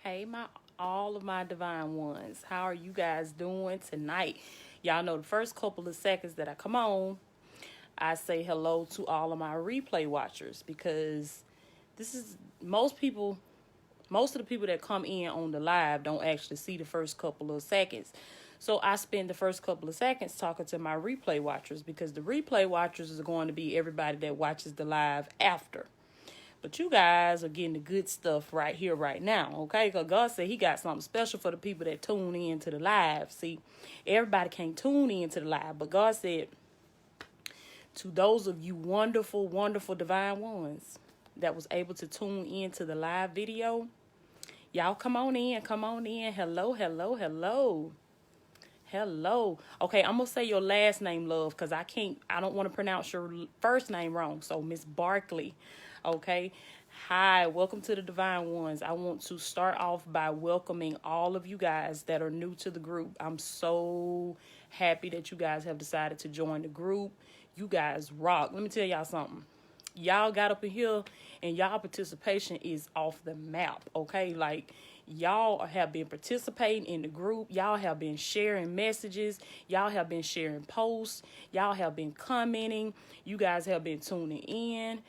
Hey, all of my divine ones. How are you guys doing tonight? Y'all know the first couple of seconds that I come on, I say hello to all of my replay watchers because this is most of the people that come in on the live don't actually see the first couple of seconds. So I spend the first couple of seconds talking to my replay watchers because the replay watchers is going to be everybody that watches the live after. But you guys are getting the good stuff right here, right now, okay? Because God said he got something special for the people that tune in to the live. See, everybody can't tune in to the live. But God said, to those of you wonderful, wonderful divine ones that was able to tune in to the live video, y'all come on in, come on in. Hello, hello, hello. Hello. Okay, I'm going to say your last name, love, because I don't want to pronounce your first name wrong. So, Miss Barkley. Okay. Hi, welcome to the Divine Ones. I want to start off by welcoming all of you guys that are new to the group. I'm so happy that you guys have decided to join the group. You guys rock. Let me tell y'all something. Y'all got up in here and y'all participation is off the map, okay? Like, y'all have been participating in the group. Y'all have been sharing messages. Y'all have been sharing posts. Y'all have been commenting. You guys have been tuning in.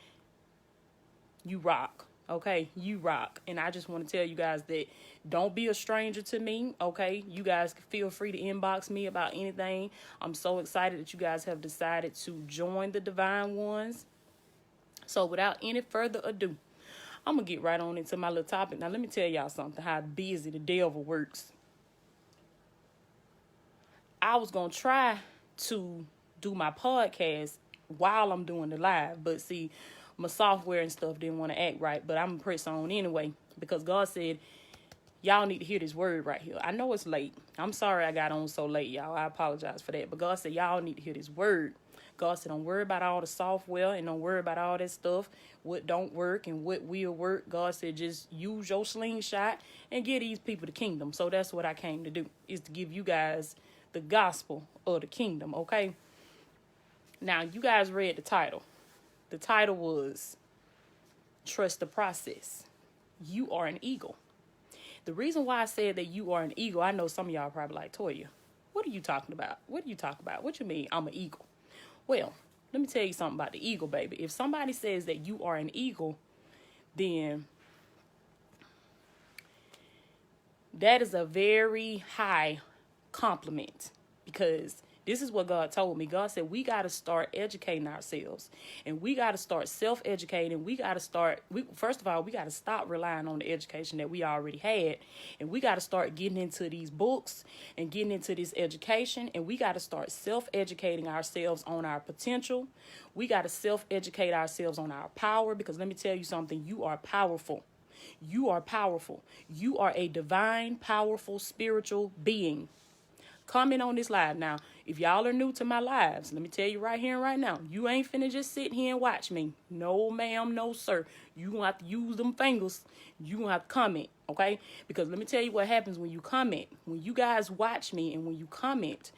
You rock, okay? You rock. And I just want to tell you guys that don't be a stranger to me, okay? You guys can feel free to inbox me about anything. I'm so excited that you guys have decided to join the Divine Ones. So without any further ado, I'm going to get right on into my little topic. Now, let me tell y'all something, how busy the devil works. I was going to try to do my podcast while I'm doing the live. But see, my software and stuff didn't want to act right. But I'm going to press on anyway. Because God said, y'all need to hear this word right here. I know it's late. I'm sorry I got on so late, y'all. I apologize for that. But God said, y'all need to hear this word. God said, don't worry about all the software and don't worry about all that stuff, what don't work and what will work. God said, just use your slingshot and give these people the kingdom. So that's what I came to do, is to give you guys the gospel of the kingdom, okay? Now, you guys read the title. The title was Trust the Process. You are an eagle. The reason why I said that you are an eagle, I know some of y'all are probably like, Toya, what are you talking about? What are you talking about? What you mean I'm an eagle? Well, let me tell you something about the eagle, baby. If somebody says that you are an eagle, then that is a very high compliment, because this is what God told me. God said we got to start educating ourselves, and we got to start self-educating. We got to start, first of all, we got to stop relying on the education that we already had, and we got to start getting into these books and getting into this education, and we got to start self-educating ourselves on our potential. We got to self-educate ourselves on our power, because let me tell you something, you are powerful. You are powerful. You are a divine, powerful, spiritual being. Comment on this live. Now, if y'all are new to my lives, let me tell you right here and right now, you ain't finna just sit here and watch me. No, ma'am, no, sir. You gonna have to use them fingers. You gonna have to comment, okay? Because let me tell you what happens when you comment. When you guys watch me and when you comment,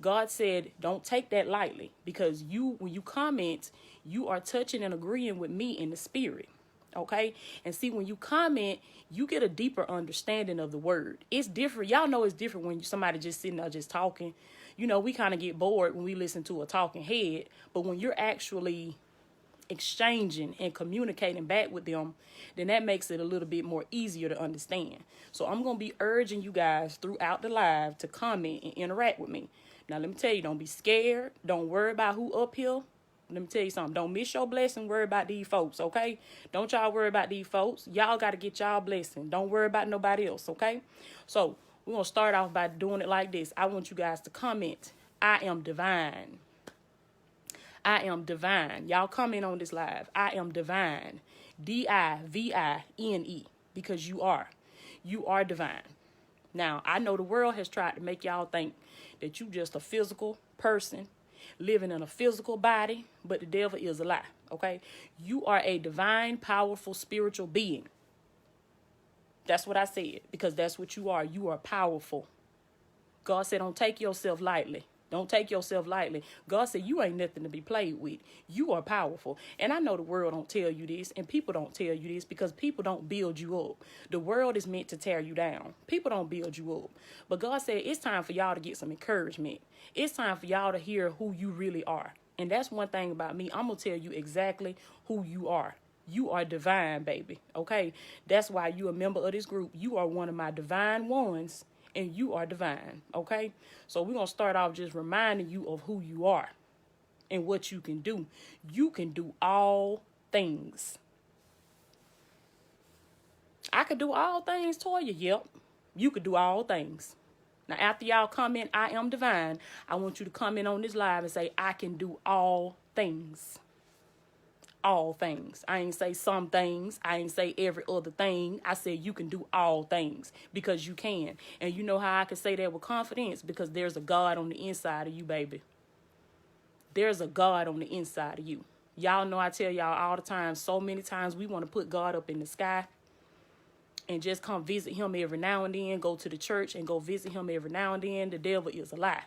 God said, don't take that lightly, because when you comment, you are touching and agreeing with me in the spirit. Okay. And see, when you comment, you get a deeper understanding of the word. It's different. Y'all know it's different when somebody just sitting there just talking. You know, we kind of get bored when we listen to a talking head. But when you're actually exchanging and communicating back with them, then that makes it a little bit more easier to understand. So I'm going to be urging you guys throughout the live to comment and interact with me. Now, let me tell you, don't be scared. Don't worry about who up here. Let me tell you something. Don't miss your blessing. Worry about these folks, okay? Don't y'all worry about these folks. Y'all got to get y'all blessing. Don't worry about nobody else, okay? So we're going to start off by doing it like this. I want you guys to comment, I am divine. I am divine. Y'all comment on this live. I am divine. D-I-V-I-N-E. Because you are. You are divine. Now, I know the world has tried to make y'all think that you just a physical person living in a physical body, but the devil is a lie, okay? You are a divine, powerful, spiritual being. That's what I said, because that's what you are. You are powerful. God said, don't take yourself lightly. Don't take yourself lightly. God said you ain't nothing to be played with. You are powerful. And I know the world don't tell you this, and people don't tell you this because people don't build you up. The world is meant to tear you down. People don't build you up. But God said it's time for y'all to get some encouragement. It's time for y'all to hear who you really are. And that's one thing about me. I'm going to tell you exactly who you are. You are divine, baby. Okay? That's why you a member of this group. You are one of my divine ones. And you are divine, okay? So we're going to start off just reminding you of who you are and what you can do. You can do all things. I could do all things, Toya. Yep, you could do all things. Now, after y'all comment, I am divine, I want you to comment on this live and say, I can do all things. All things. I ain't say some things. I ain't say every other thing. I said you can do all things because you can. And you know how I can say that with confidence? Because there's a God on the inside of you, baby. There's a God on the inside of you. Y'all know I tell y'all all the time, so many times we want to put God up in the sky and just come visit him every now and then, go to the church and go visit him every now and then. The devil is a lie.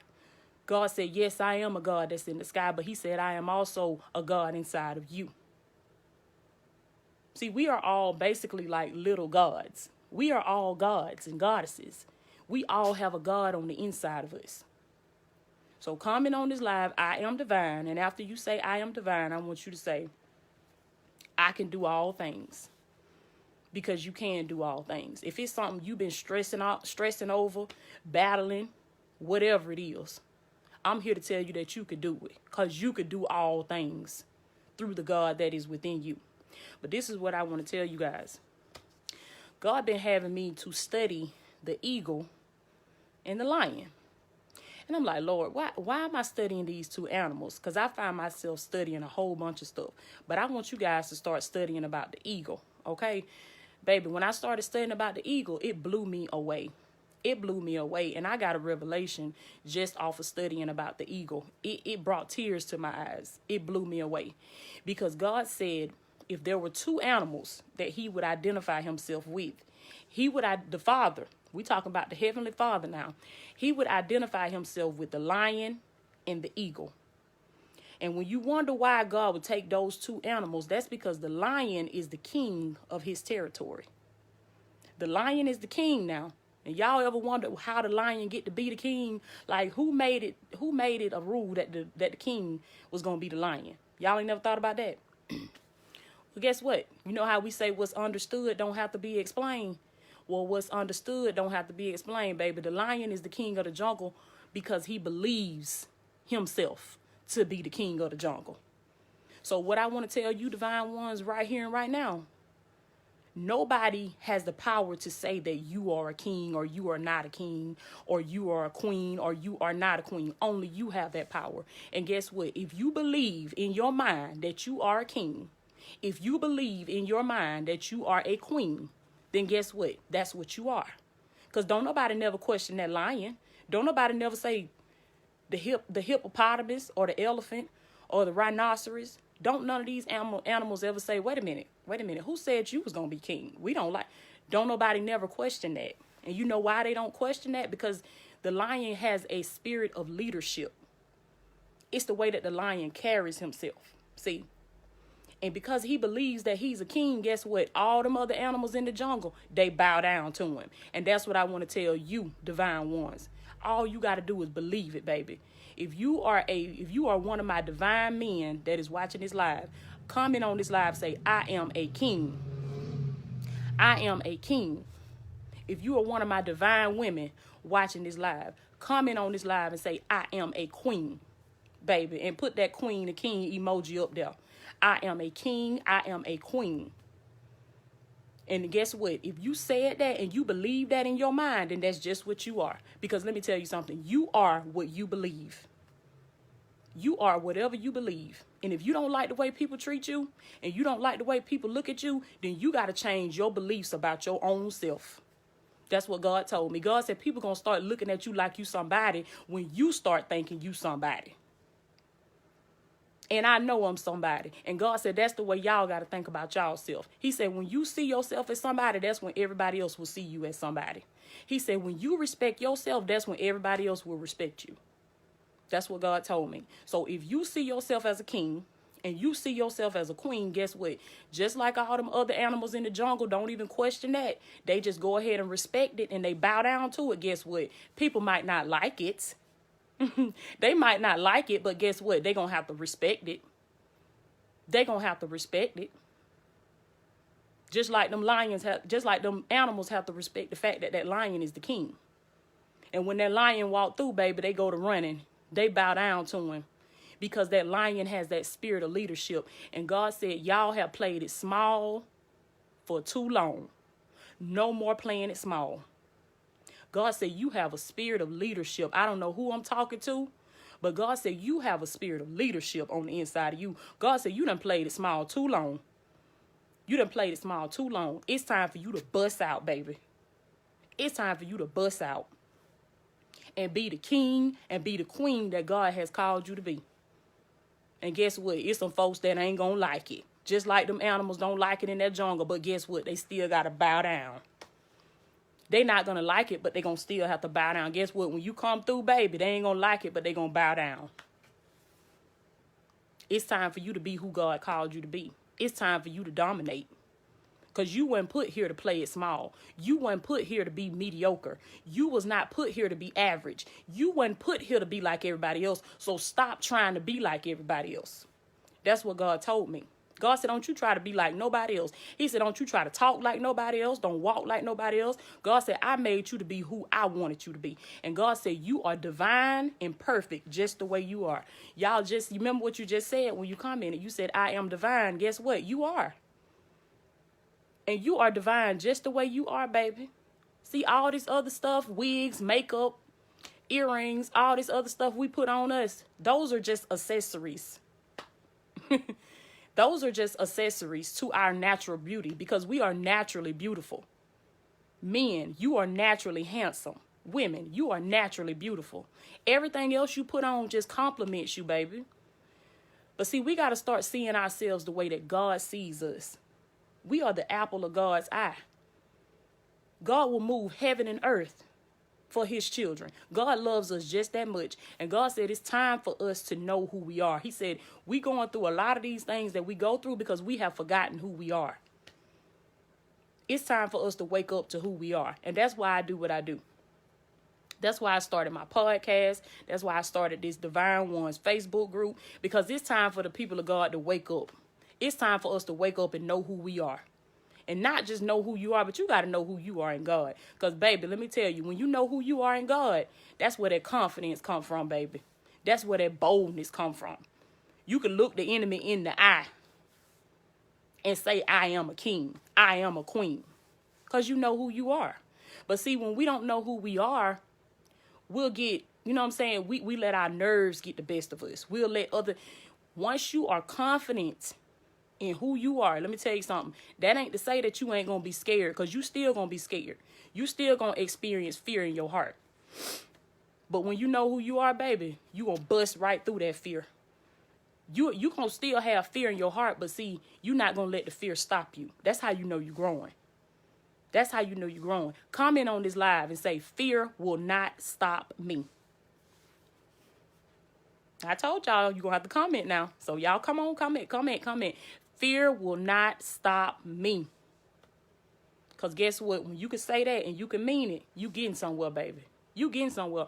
God said, yes, I am a God that's in the sky, but he said, I am also a God inside of you. See, we are all basically like little gods. We are all gods and goddesses. We all have a God on the inside of us. So comment on this live, I am divine. And after you say I am divine, I want you to say, I can do all things. Because you can do all things. If it's something you've been stressing over, battling, whatever it is, I'm here to tell you that you could do it. Because you could do all things through the God that is within you. But this is what I want to tell you guys. God been having me to study the eagle and the lion. And I'm like, Lord, why am I studying these two animals? Because I find myself studying a whole bunch of stuff. But I want you guys to start studying about the eagle, okay? Baby, when I started studying about the eagle, it blew me away. It blew me away. And I got a revelation just off of studying about the eagle. It brought tears to my eyes. It blew me away. Because God said, if there were two animals that he would identify himself with, the Father, we talking about the Heavenly Father now, he would identify himself with the lion and the eagle. And when you wonder why God would take those two animals, that's because the lion is the king of his territory. The lion is the king now. And y'all ever wonder how the lion get to be the king? Like who made it a rule that the king was going to be the lion? Y'all ain't never thought about that? Well, guess what? You know how we say what's understood don't have to be explained? Well, what's understood don't have to be explained, baby. The lion is the king of the jungle because he believes himself to be the king of the jungle. So what I want to tell you, divine ones, right here and right now, nobody has the power to say that you are a king or you are not a king or you are a queen or you are not a queen. Only you have that power. And guess what? If you believe in your mind that you are a king, if you believe in your mind that you are a queen, then guess what? That's what you are. Because don't nobody never question that lion. Don't nobody never say the hippopotamus or the elephant or the rhinoceros. Don't none of these animals ever say, wait a minute, who said you was going to be king? Don't nobody never question that. And you know why they don't question that? Because the lion has a spirit of leadership. It's the way that the lion carries himself. See? And because he believes that he's a king, guess what? All them other animals in the jungle, they bow down to him. And that's what I want to tell you, divine ones. All you got to do is believe it, baby. If you are one of my divine men that is watching this live, comment on this live, say, I am a king. I am a king. If you are one of my divine women watching this live, comment on this live and say, I am a queen, baby. And put that queen and king emoji up there. I am a king. I am a queen. And guess what? If you said that and you believe that in your mind, then that's just what you are. Because let me tell you something. You are what you believe. You are whatever you believe. And if you don't like the way people treat you and you don't like the way people look at you, then you got to change your beliefs about your own self. That's what God told me. God said people going to start looking at you like you somebody when you start thinking you somebody. And I know I'm somebody. And God said that's the way y'all got to think about y'all self. He said when you see yourself as somebody, that's when everybody else will see you as somebody. He said when you respect yourself, that's when everybody else will respect you. That's what God told me. So if you see yourself as a king and you see yourself as a queen, guess what? Just like all them other animals in the jungle, don't even question that. They just go ahead and respect it and they bow down to it. Guess what? People might not like it. They might not like it, but guess what? They're going to have to respect it. They're going to have to respect it. Just like them animals have to respect the fact that that lion is the king. And when that lion walk through, baby, they go to running. They bow down to him because that lion has that spirit of leadership. And God said, y'all have played it small for too long. No more playing it small. God said, you have a spirit of leadership. I don't know who I'm talking to, but God said, you have a spirit of leadership on the inside of you. God said, you done played it small too long. You done played it small too long. It's time for you to bust out, baby. It's time for you to bust out and be the king and be the queen that God has called you to be. And guess what? It's some folks that ain't gonna like it. Just like them animals don't like it in that jungle, but guess what? They still gotta bow down. They not gonna like it, but they gonna still have to bow down. Guess what? When you come through, baby, they ain't gonna like it, but they gonna bow down. It's time for you to be who God called you to be. It's time for you to dominate. Because you weren't put here to play it small. You weren't put here to be mediocre. You was not put here to be average. You weren't put here to be like everybody else. So stop trying to be like everybody else. That's what God told me. God said, don't you try to be like nobody else. He said, don't you try to talk like nobody else. Don't walk like nobody else. God said, I made you to be who I wanted you to be. And God said, you are divine and perfect just the way you are. Y'all just remember what you just said when you commented. You said, I am divine. Guess what? You are. And you are divine just the way you are, baby. See, all this other stuff, wigs, makeup, earrings, all this other stuff we put on us, those are just accessories. Those are just accessories to our natural beauty because we are naturally beautiful. Men, you are naturally handsome. Women, you are naturally beautiful. Everything else you put on just compliments you, baby. But see, we got to start seeing ourselves the way that God sees us. We are the apple of God's eye. God will move heaven and earth for his children. God loves us just that much. And God said it's time for us to know who we are. He said we going through a lot of these things that we go through because we have forgotten who we are. It's time for us to wake up to who we are. And that's why I do what I do. That's why I started my podcast. That's why I started this Divine Ones Facebook group. Because it's time for the people of God to wake up. It's time for us to wake up and know who we are. And not just know who you are, but you got to know who you are in God. Because, baby, let me tell you, when you know who you are in God, that's where that confidence come from, baby. That's where that boldness come from. You can look the enemy in the eye and say, I am a king. I am a queen. Because you know who you are. But see, when we don't know who we are, we'll get, you know what I'm saying? We let our nerves get the best of us. We'll let once you are confident in who you are, let me tell you something. That ain't to say that you ain't going to be scared, because you still going to be scared. You still going to experience fear in your heart. But when you know who you are, baby, you going to bust right through that fear. You going to still have fear in your heart, but see, you're not going to let the fear stop you. That's how you know you're growing. That's how you know you're growing. Comment on this live and say, fear will not stop me. I told y'all you're going to have to comment now. So y'all come on, comment. Fear will not stop me. Because guess what? When you can say that and you can mean it, you getting somewhere, baby. You getting somewhere.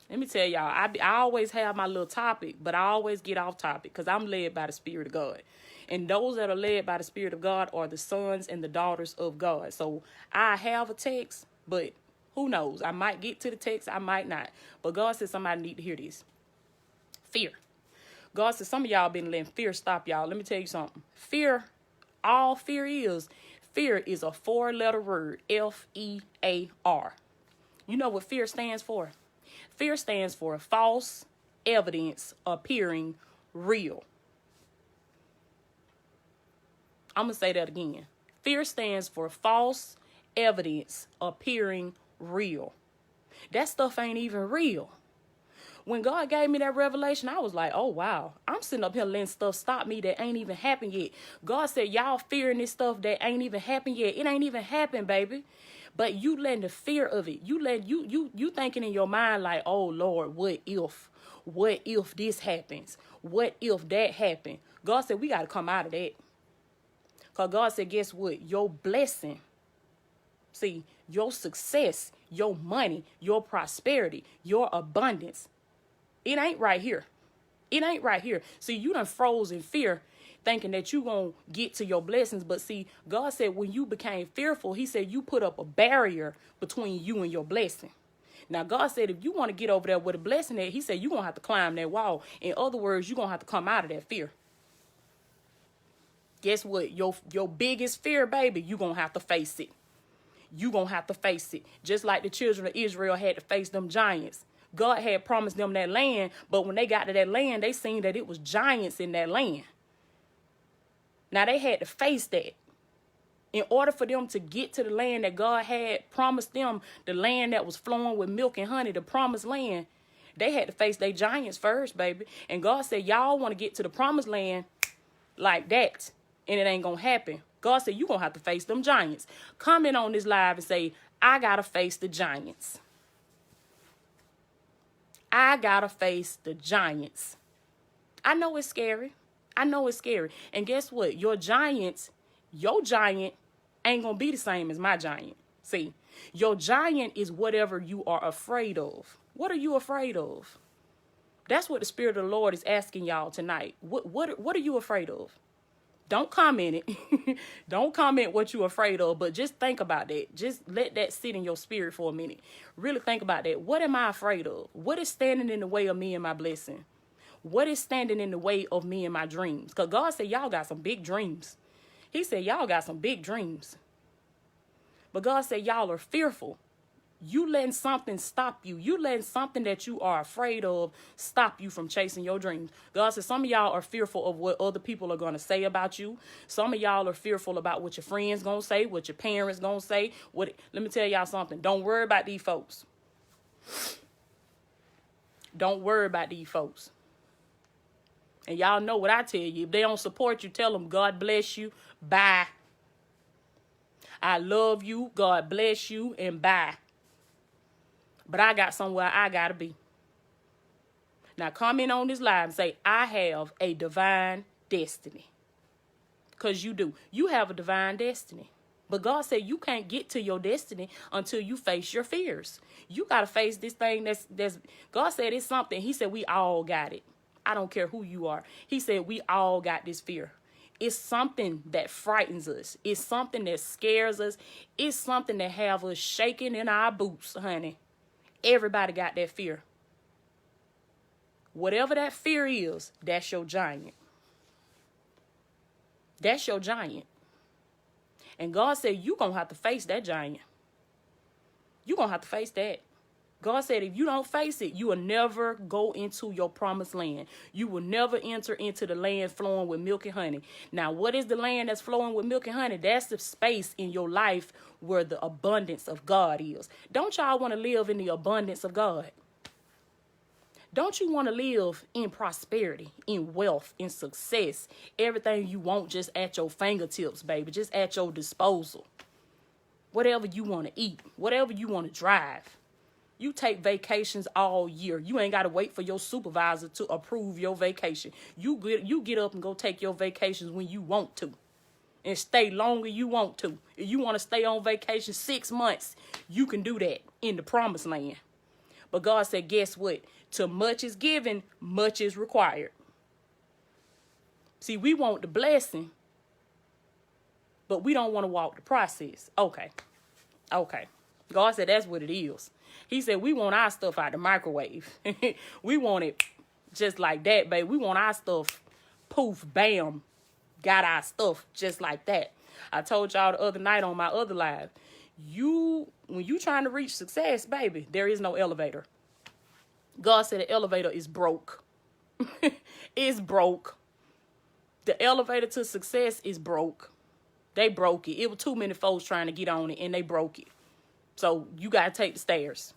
Let me tell y'all, I always have my little topic, but I always get off topic because I'm led by the Spirit of God. And those that are led by the Spirit of God are the sons and the daughters of God. So I have a text, but who knows? I might get to the text, I might not. But God said somebody need to hear this. Fear. God said some of y'all been letting fear stop y'all. Let me tell you something. Fear, all fear is a 4-letter word, F-E-A-R. You know what fear stands for? Fear stands for false evidence appearing real. I'm going to say that again. Fear stands for false evidence appearing real. That stuff ain't even real. When God gave me that revelation, I was like, oh, wow. I'm sitting up here letting stuff stop me that ain't even happened yet. God said, y'all fearing this stuff that ain't even happened yet. It ain't even happened, baby. But you letting the fear of it. You thinking in your mind like, oh, Lord, what if? What if this happens? What if that happened? God said, we got to come out of that. Because God said, guess what? Your blessing, see, your success, your money, your prosperity, your abundance, it ain't right here. It ain't right here. See, you done froze in fear thinking that you going to get to your blessings. But see, God said when you became fearful, he said you put up a barrier between you and your blessing. Now, God said if you want to get over there with a blessing, that he said you're going to have to climb that wall. In other words, you're going to have to come out of that fear. Guess what? Your biggest fear, baby, you're going to have to face it. You're going to have to face it. Just like the children of Israel had to face them giants. God had promised them that land, but when they got to that land, they seen that it was giants in that land. Now, they had to face that. In order for them to get to the land that God had promised them, the land that was flowing with milk and honey, the promised land, they had to face their giants first, baby. And God said, y'all want to get to the promised land like that, and it ain't going to happen. God said, you're going to have to face them giants. Comment on this live and say, I got to face the giants. I got to face the giants. I know it's scary. I know it's scary. And guess what? Your giant ain't going to be the same as my giant. See, your giant is whatever you are afraid of. What are you afraid of? That's what the Spirit of the Lord is asking y'all tonight. What are you afraid of? Don't comment it. Don't comment what you're afraid of, but just think about that. Just let that sit in your spirit for a minute. Really think about that. What am I afraid of? What is standing in the way of me and my blessing? What is standing in the way of me and my dreams? Because God said y'all got some big dreams. He said y'all got some big dreams. But God said y'all are fearful. You letting something stop you. You letting something that you are afraid of stop you from chasing your dreams. God said some of y'all are fearful of what other people are going to say about you. Some of y'all are fearful about what your friends going to say, what your parents going to say. Let me tell y'all something. Don't worry about these folks. Don't worry about these folks. And y'all know what I tell you. If they don't support you, tell them God bless you. Bye. I love you. God bless you. And bye. But I got somewhere I got to be. Now comment on this live and say, I have a divine destiny. Because you do. You have a divine destiny. But God said you can't get to your destiny until you face your fears. You got to face this thing that's God said it's something. He said we all got it. I don't care who you are. He said we all got this fear. It's something that frightens us. It's something that scares us. It's something that have us shaking in our boots, honey. Everybody got that fear. Whatever that fear is, that's your giant. That's your giant. And God said you're going to have to face that giant. You're going to have to face that. God said if you don't face it, you will never go into your promised land. You will never enter into the land flowing with milk and honey. Now, what is the land that's flowing with milk and honey? That's the space in your life where the abundance of God is. Don't y'all want to live in the abundance of God? Don't you want to live in prosperity, in wealth, in success? Everything you want just at your fingertips, baby. Just at your disposal. Whatever you want to eat. Whatever you want to drive. You take vacations all year. You ain't got to wait for your supervisor to approve your vacation. You get up and go take your vacations when you want to. And stay longer you want to. If you want to stay on vacation 6 months, you can do that in the promised land. But God said, guess what? To much is given, much is required. See, we want the blessing, but we don't want to walk the process. Okay. God said that's what it is. He said we want our stuff out the microwave. We want it just like that, baby. We want our stuff, poof, bam, got our stuff just like that. I told y'all the other night on my other live, when you trying to reach success, baby, there is no elevator. God said the elevator is broke. It's broke. The elevator to success is broke. They broke it. It was too many folks trying to get on it, and they broke it. So you got to take the stairs.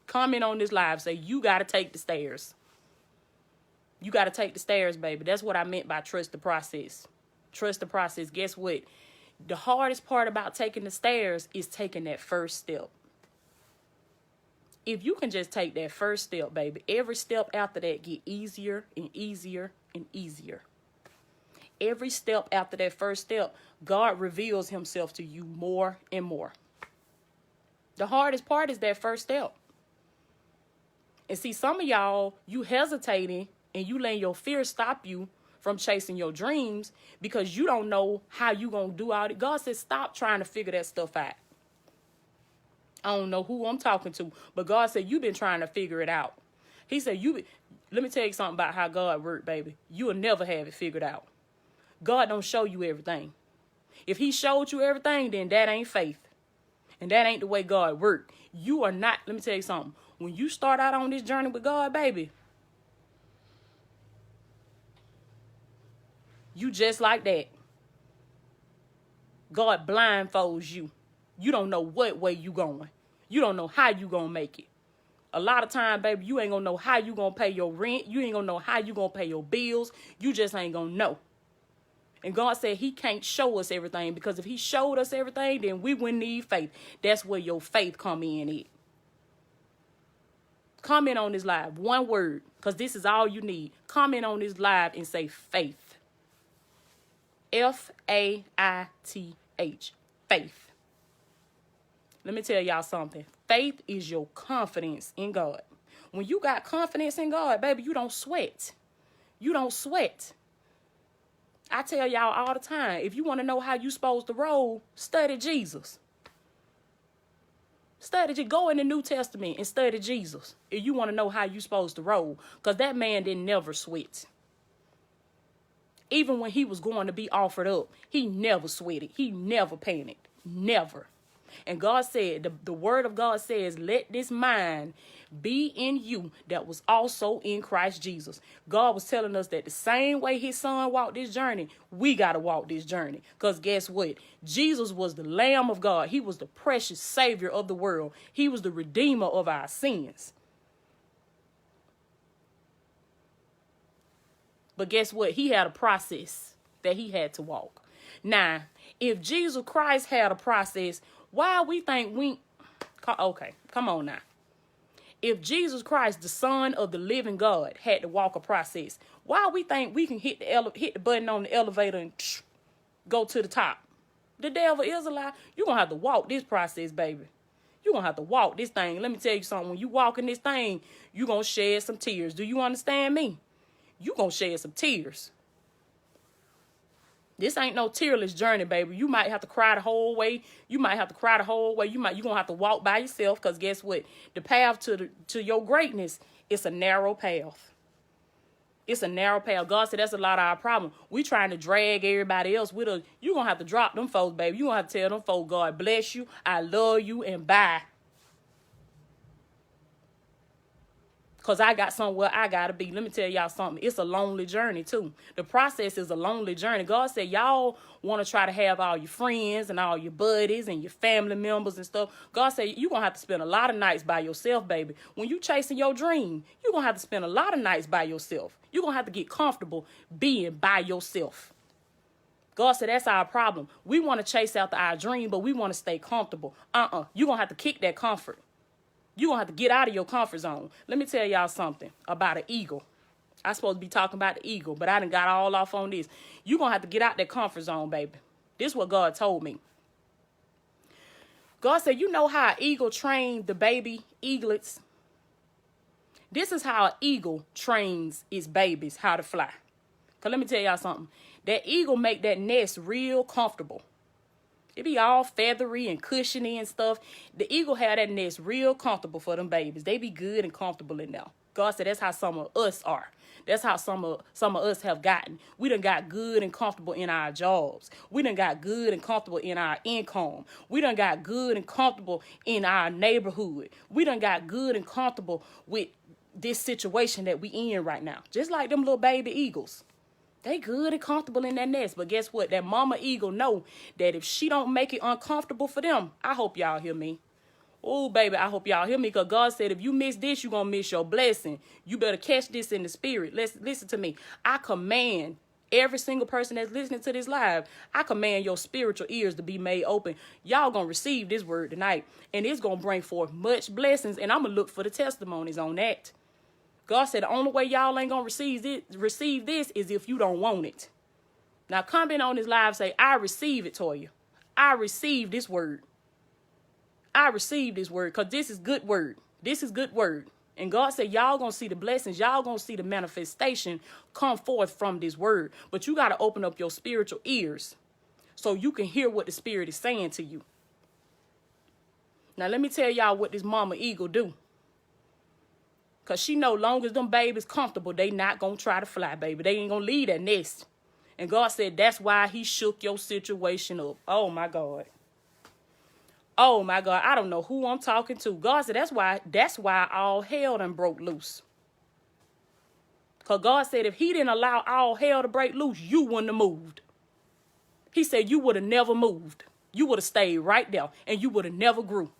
Comment on this live. Say, you got to take the stairs. You got to take the stairs, baby. That's what I meant by trust the process. Trust the process. Guess what? The hardest part about taking the stairs is taking that first step. If you can just take that first step, baby, every step after that get easier and easier and easier. Every step after that first step, God reveals himself to you more and more. The hardest part is that first step. And see, some of y'all, you hesitating and you letting your fear stop you from chasing your dreams because you don't know how you going to do all it. God says, stop trying to figure that stuff out. I don't know who I'm talking to, but God said, you've been trying to figure it out. He said, let me tell you something about how God works, baby. You will never have it figured out. God don't show you everything. If he showed you everything, then that ain't faith. And that ain't the way God works. You are not, let me tell you something. When you start out on this journey with God, baby, you just like that. God blindfolds you. You don't know what way you going. You don't know how you gonna make it. A lot of time, baby, you ain't gonna know how you gonna pay your rent. You ain't gonna know how you gonna pay your bills. You just ain't gonna know. And God said he can't show us everything, because if he showed us everything, then we wouldn't need faith. That's where your faith come in it. Comment on this live. One word, because this is all you need. Comment on this live and say faith. Faith. Faith. Let me tell y'all something. Faith is your confidence in God. When you got confidence in God, baby, you don't sweat. You don't sweat. I tell y'all all the time, if you want to know how you supposed to roll, study Jesus. Go in the New Testament and study Jesus if you want to know how you supposed to roll, because that man didn't never sweat. Even when he was going to be offered up, he never sweated. He never panicked. Never. And God said, the word of God says, let this mind be in you that was also in Christ Jesus. God was telling us that the same way his son walked this journey, we got to walk this journey. Because guess what? Jesus was the Lamb of God. He was the precious Savior of the world. He was the Redeemer of our sins. But guess what? He had a process that he had to walk. Now, if Jesus Christ had a process, why we think we... Okay, come on now. If Jesus Christ, the Son of the living God, had to walk a process, why we think we can hit the button on the elevator and go to the top? The devil is a lie. You're going to have to walk this process, baby. You're going to have to walk this thing. Let me tell you something. When you walk in this thing, you're going to shed some tears. Do you understand me? You're going to shed some tears. This ain't no tearless journey, baby. You might have to cry the whole way. You're going to have to walk by yourself, because guess what? The path to your greatness, it's a narrow path. It's a narrow path. God said that's a lot of our problem. We trying to drag everybody else with us. You're going to have to drop them folks, baby. You're going to have to tell them folks, God bless you, I love you, and bye. Because I got somewhere I got to be. Let me tell y'all something. It's a lonely journey, too. The process is a lonely journey. God said y'all want to try to have all your friends and all your buddies and your family members and stuff. God said you're going to have to spend a lot of nights by yourself, baby. When you chasing your dream, you're going to have to spend a lot of nights by yourself. You're going to have to get comfortable being by yourself. God said that's our problem. We want to chase after our dream, but we want to stay comfortable. You're going to have to kick that comfort. You're going to have to get out of your comfort zone. Let me tell y'all something about an eagle. I'm supposed to be talking about the eagle, but I done got all off on this. You're going to have to get out that comfort zone, baby. This is what God told me. God said, you know how an eagle trained the baby eaglets? This is how an eagle trains its babies how to fly. Because let me tell y'all something. That eagle make that nest real comfortable. It be all feathery and cushiony and stuff. The eagle had that nest real comfortable for them babies. They be good and comfortable in there. God said that's how some of us are. That's how some of us have gotten. We done got good and comfortable in our jobs. We done got good and comfortable in our income. We done got good and comfortable in our neighborhood. We done got good and comfortable with this situation that we in right now. Just like them little baby eagles. They good and comfortable in that nest. But guess what? That mama eagle know that if she don't make it uncomfortable for them, I hope y'all hear me. Oh, baby, I hope y'all hear me, because God said if you miss this, you're going to miss your blessing. You better catch this in the spirit. Listen to me. I command every single person that's listening to this live, I command your spiritual ears to be made open. Y'all going to receive this word tonight, and it's going to bring forth much blessings, and I'm going to look for the testimonies on that. God said the only way y'all ain't going to receive this is if you don't want it. Now, comment on this live, say, I receive it, Toya. I receive this word. I receive this word, because this is good word. This is good word. And God said, y'all going to see the blessings. Y'all going to see the manifestation come forth from this word. But you got to open up your spiritual ears so you can hear what the Spirit is saying to you. Now, let me tell y'all what this mama eagle do. Because she know long as them babies comfortable, they not going to try to fly, baby. They ain't going to leave that nest. And God said, that's why he shook your situation up. Oh, my God. Oh, my God. I don't know who I'm talking to. God said, that's why all hell done broke loose. Because God said, if he didn't allow all hell to break loose, you wouldn't have moved. He said, you would have never moved. You would have stayed right there, and you would have never grew.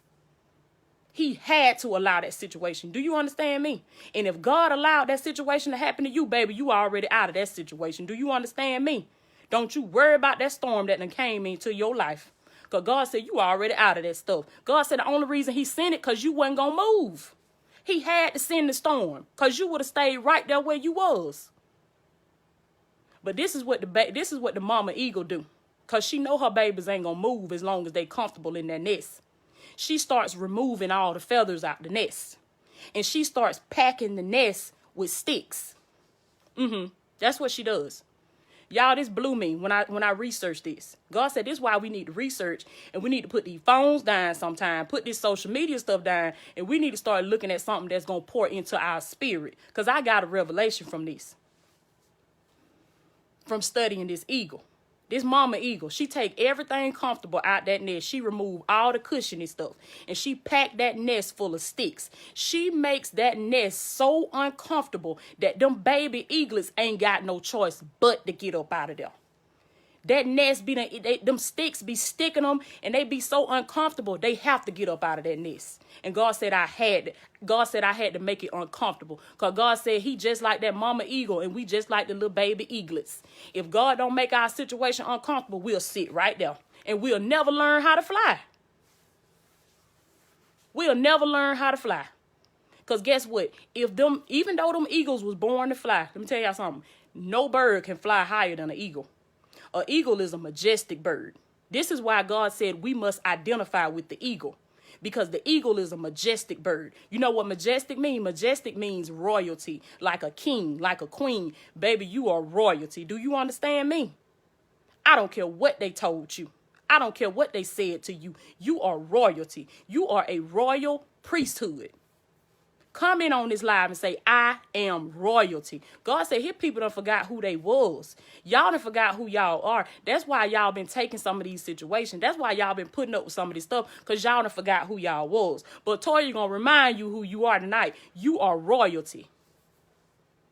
He had to allow that situation. Do you understand me? And if God allowed that situation to happen to you, baby, you already out of that situation. Do you understand me? Don't you worry about that storm that done came into your life. Because God said you already out of that stuff. God said the only reason he sent it because you wasn't going to move. He had to send the storm because you would have stayed right there where you was. But this is what the mama eagle do. Because she know her babies ain't going to move as long as they comfortable in that nest. She starts removing all the feathers out the nest. And she starts packing the nest with sticks. That's what she does. Y'all, this blew me when I researched this. God said this is why we need to research, and we need to put these phones down sometime, put this social media stuff down, and we need to start looking at something that's going to pour into our spirit. Because I got a revelation from this. From studying this eagle. This mama eagle, she take everything comfortable out that nest. She remove all the cushiony stuff. And she pack that nest full of sticks. She makes that nest so uncomfortable that them baby eaglets ain't got no choice but to get up out of there. That nest them sticks be sticking them, and they be so uncomfortable they have to get up out of that nest. And God said I had to make it uncomfortable, because God said he just like that mama eagle, and we just like the little baby eaglets. If God don't make our situation uncomfortable, we'll sit right there, and we'll never learn how to fly. We'll never learn how to fly. Because guess what? Even though them eagles was born to fly, let me tell y'all something. No bird can fly higher than an eagle. An eagle is a majestic bird. This is why God said we must identify with the eagle, because the eagle is a majestic bird. You know what majestic means? Majestic means royalty, like a king, like a queen. Baby, you are royalty. Do you understand me? I don't care what they told you. I don't care what they said to you. You are royalty. You are a royal priesthood. Comment on this live and say, I am royalty. God said his people done forgot who they was. Y'all done forgot who y'all are. That's why y'all been taking some of these situations. That's why y'all been putting up with some of this stuff, because y'all done forgot who y'all was. But Toya gonna remind you who you are tonight. You are royalty.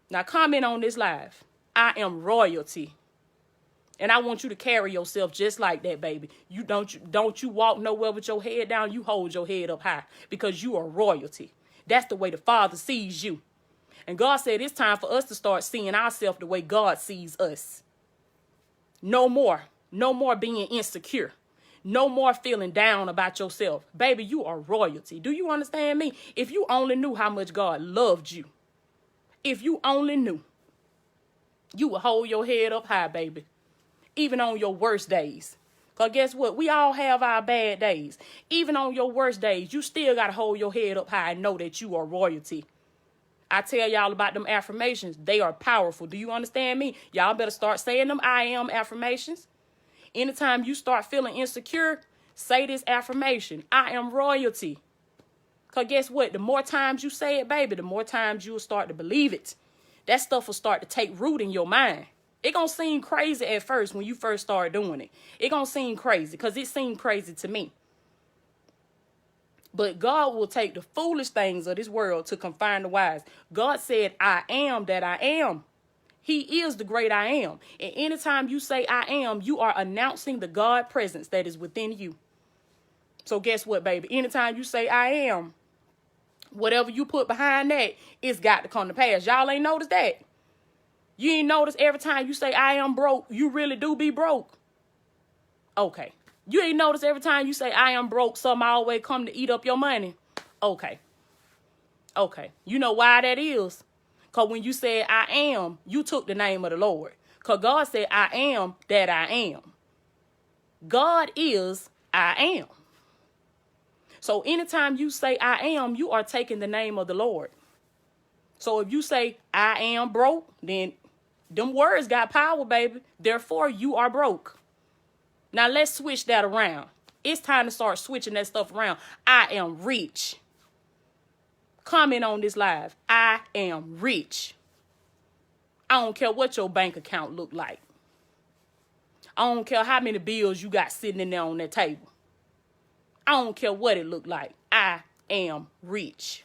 Now comment on this live. I am royalty. And I want you to carry yourself just like that, baby. Don't you walk nowhere with your head down. You hold your head up high, because you are royalty. That's the way the Father sees you. And God said it's time for us to start seeing ourselves the way God sees us. No more. No more being insecure. No more feeling down about yourself. Baby, you are royalty. Do you understand me? If you only knew how much God loved you. If you only knew. You would hold your head up high, baby. Even on your worst days. Because guess what? We all have our bad days. Even on your worst days, you still got to hold your head up high and know that you are royalty. I tell y'all about them affirmations. They are powerful. Do you understand me? Y'all better start saying them I am affirmations. Anytime you start feeling insecure, say this affirmation. I am royalty. Because guess what? The more times you say it, baby, the more times you'll start to believe it. That stuff will start to take root in your mind. It gonna seem crazy at first when you first start doing it. It gonna seem crazy, because it seemed crazy to me. But God will take the foolish things of this world to confine the wise. God said, I am that I am. He is the great I am. And anytime you say I am, you are announcing the God presence that is within you. So guess what, baby? Anytime you say I am, whatever you put behind that, it's got to come to pass. Y'all ain't noticed that? You ain't noticed every time you say I am broke, you really do be broke? Okay. You ain't noticed every time you say I am broke, something always come to eat up your money? Okay. Okay. You know why that is? Because when you said I am, you took the name of the Lord. Because God said I am that I am. God is I am. So anytime you say I am, you are taking the name of the Lord. So if you say I am broke, then them words got power, baby. Therefore, you are broke. Now let's switch that around. It's time to start switching that stuff around. I am rich. Comment on this live. I am rich. I don't care what your bank account look like. I don't care how many bills you got sitting in there on that table. I don't care what it look like. I am rich.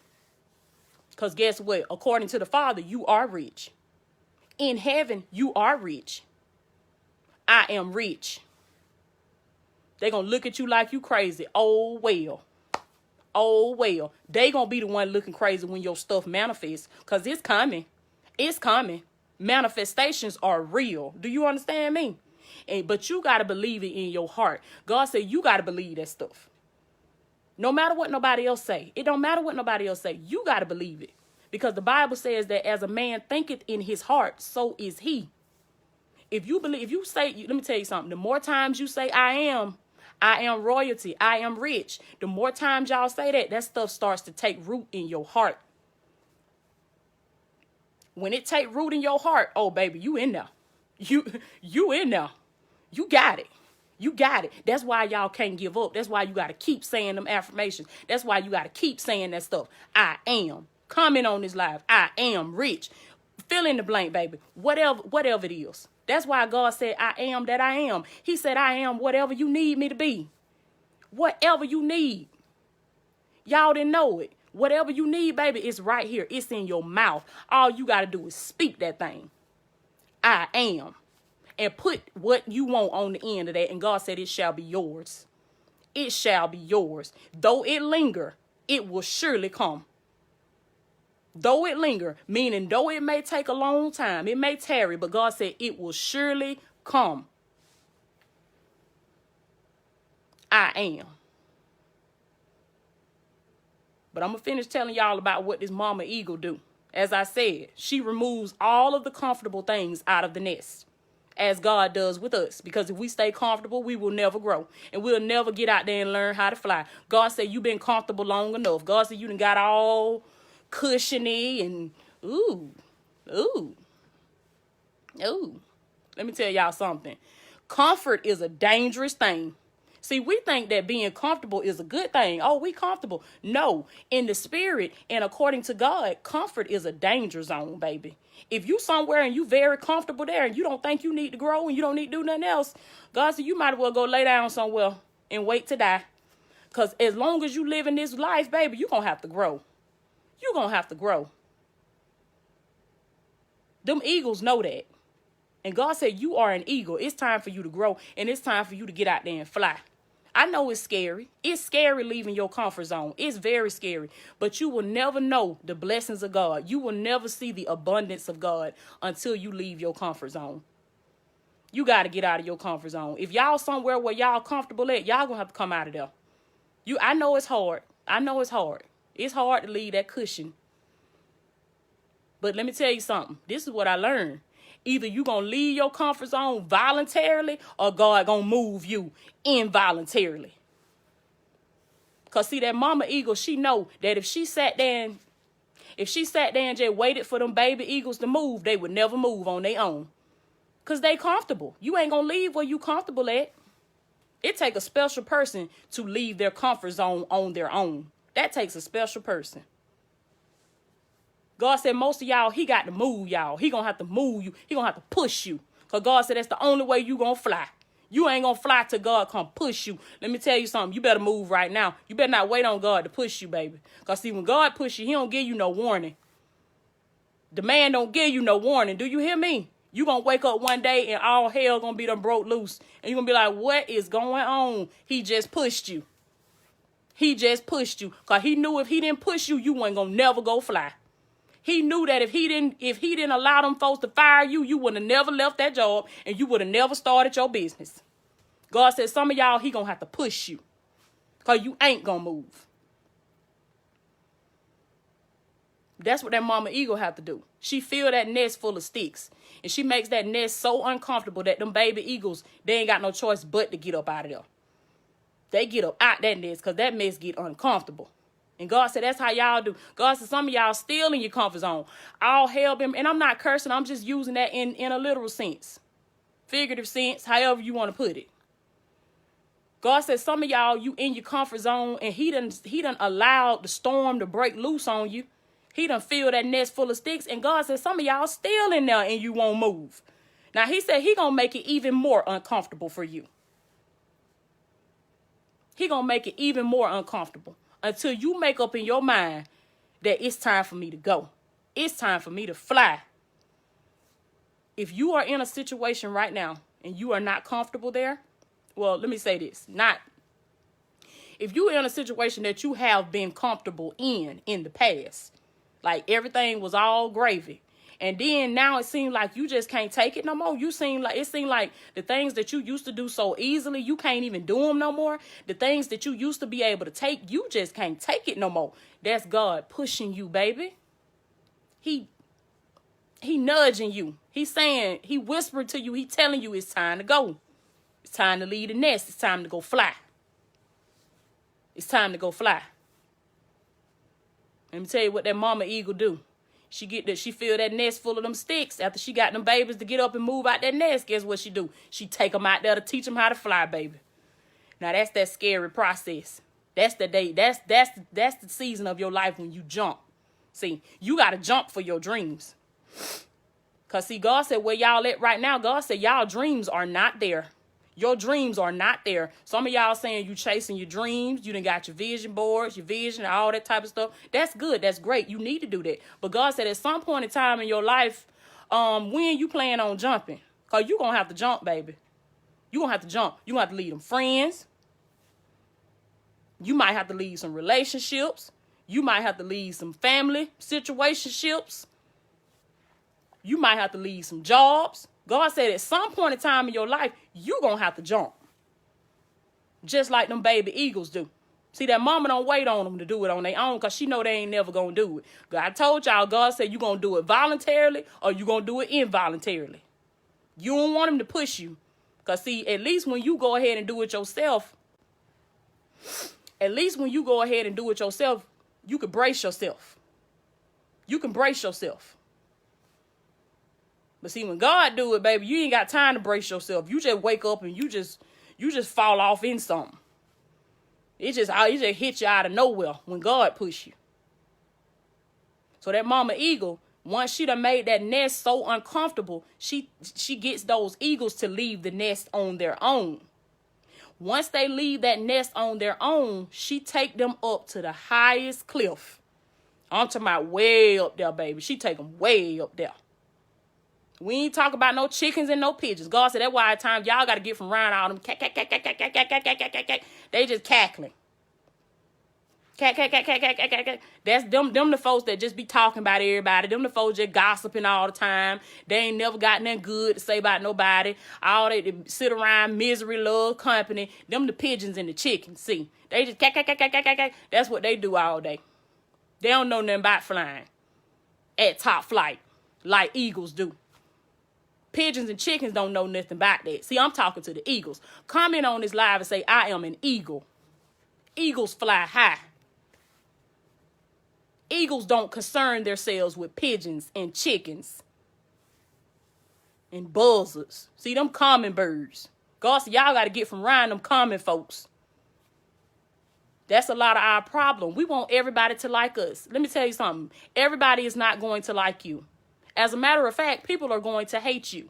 Because guess what? According to the Father, you are rich. In heaven, you are rich. I am rich. They're going to look at you like you crazy. Oh, well. Oh, well. They going to be the one looking crazy when your stuff manifests. Because it's coming. It's coming. Manifestations are real. Do you understand me? But you got to believe it in your heart. God said you got to believe that stuff. No matter what nobody else say. It don't matter what nobody else say. You got to believe it. Because the Bible says that as a man thinketh in his heart, so is he. If you believe, if you say, let me tell you something. The more times you say I am royalty, I am rich. The more times y'all say that, that stuff starts to take root in your heart. When it take root in your heart, oh baby, you in there. You in there. You got it. You got it. That's why y'all can't give up. That's why you got to keep saying them affirmations. That's why you got to keep saying that stuff. I am. Comment on this live. I am rich. Fill in the blank, baby. Whatever it is. That's why God said, I am that I am. He said, I am whatever you need me to be. Whatever you need. Y'all didn't know it. Whatever you need, baby, it's right here. It's in your mouth. All you got to do is speak that thing. I am. And put what you want on the end of that. And God said it shall be yours. It shall be yours. Though it linger, it will surely come. Though it linger, meaning though it may take a long time, it may tarry, but God said it will surely come. I am. But I'm going to finish telling y'all about what this mama eagle do. As I said, she removes all of the comfortable things out of the nest, as God does with us. Because if we stay comfortable, we will never grow. And we'll never get out there and learn how to fly. God said you've been comfortable long enough. God said you done got all cushiony and ooh. Let me tell y'all something. Comfort is a dangerous thing. See, we think that being comfortable is a good thing. Oh, we comfortable. No, in the spirit and according to God, comfort is a danger zone, baby. If you somewhere and you very comfortable there and you don't think you need to grow and you don't need to do nothing else, God said you might as well go lay down somewhere and wait to die. Because as long as you live in this life, baby, you're going to have to grow. You're going to have to grow. Them eagles know that. And God said you are an eagle. It's time for you to grow. And it's time for you to get out there and fly. I know it's scary. It's scary leaving your comfort zone. It's very scary. But you will never know the blessings of God. You will never see the abundance of God until you leave your comfort zone. You got to get out of your comfort zone. If y'all somewhere where y'all comfortable at, y'all going to have to come out of there. I know it's hard. I know it's hard. It's hard to leave that cushion. But let me tell you something. This is what I learned. Either you going to leave your comfort zone voluntarily or God going to move you involuntarily. Because see, that mama eagle, she know that if she sat there and just waited for them baby eagles to move, they would never move on their own. Because they comfortable. You ain't going to leave where you comfortable at. It take a special person to leave their comfort zone on their own. That takes a special person. God said most of y'all, he got to move y'all. He going to have to move you. He going to have to push you. Because God said that's the only way you going to fly. You ain't going to fly till God come push you. Let me tell you something. You better move right now. You better not wait on God to push you, baby. Because see, when God push you, he don't give you no warning. The man don't give you no warning. Do you hear me? You going to wake up one day and all hell going to be done broke loose. And you going to be like, what is going on? He just pushed you. He just pushed you because he knew if he didn't push you, you weren't gonna never go fly. He knew that if he didn't allow them folks to fire you, you would have never left that job and you would have never started your business. God said some of y'all, he gonna have to push you because you ain't gonna move. That's what that mama eagle have to do. She fill that nest full of sticks. And she makes that nest so uncomfortable that them baby eagles, they ain't got no choice but to get up out of there. They get up out that nest because that mess get uncomfortable. And God said, that's how y'all do. God said, some of y'all still in your comfort zone. All hell been, and I'm not cursing. I'm just using that in a literal sense. Figurative sense, however you want to put it. God said, some of y'all, you in your comfort zone and he done allowed the storm to break loose on you. He done filled that nest full of sticks. And God said, some of y'all still in there and you won't move. Now, he said he going to make it even more uncomfortable for you. He going to make it even more uncomfortable until you make up in your mind that it's time for me to go. It's time for me to fly. If you are in a situation right now and you are not comfortable there, well, let me say this. If you're in a situation that you have been comfortable in the past, like everything was all gravy. And then now it seems like you just can't take it no more. It seemed like the things that you used to do so easily, you can't even do them no more. The things that you used to be able to take, you just can't take it no more. That's God pushing you, baby. He nudging you. He's saying, he whispered to you, he telling you it's time to go. It's time to leave the nest. It's time to go fly. It's time to go fly. Let me tell you what that mama eagle do. She fill that nest full of them sticks. After she got them babies to get up and move out that nest, guess what she do? She take them out there to teach them how to fly, baby. Now that's that scary process. That's the day. That's the season of your life when you jump. See, you got to jump for your dreams. Because see, God said where y'all at right now, God said y'all dreams are not there. Your dreams are not there. Some of y'all saying you chasing your dreams. You done got your vision boards, your vision, all that type of stuff. That's good. That's great. You need to do that. But God said at some point in time in your life, when you plan on jumping, because you're going to have to jump, baby. You're going to have to jump. You're going to have to leave them friends. You might have to leave some relationships. You might have to leave some family situationships. You might have to leave some jobs. God said at some point in time in your life, you're going to have to jump. Just like them baby eagles do. See, that mama don't wait on them to do it on their own because she know they ain't never going to do it. I told y'all, God said you're going to do it voluntarily or you're going to do it involuntarily. You don't want him to push you. Because, see, at least when you go ahead and do it yourself, you can brace yourself. You can brace yourself. But see, when God do it, baby, you ain't got time to brace yourself. You just wake up and you just fall off in something. It just hit you out of nowhere when God push you. So that mama eagle, once she done made that nest so uncomfortable, she gets those eagles to leave the nest on their own. Once they leave that nest on their own, she take them up to the highest cliff. I'm talking about way up there, baby. She take them way up there. We ain't talk about no chickens and no pigeons. God said that's why at times y'all got to get from around all them cack. They just cackling. Cack. That's them the folks that just be talking about everybody. Them the folks just gossiping all the time. They ain't never got nothing good to say about nobody. All they sit around misery, love, company. Them the pigeons and the chickens. See, they just cack. That's what they do all day. They don't know nothing about flying at top flight like eagles do. Pigeons and chickens don't know nothing about that. See, I'm talking to the eagles. Comment on this live and say, I am an eagle. Eagles fly high. Eagles don't concern themselves with pigeons and chickens and buzzards. See, them common birds. God said, y'all got to get from around them common folks. That's a lot of our problem. We want everybody to like us. Let me tell you something. Everybody is not going to like you. As a matter of fact, people are going to hate you.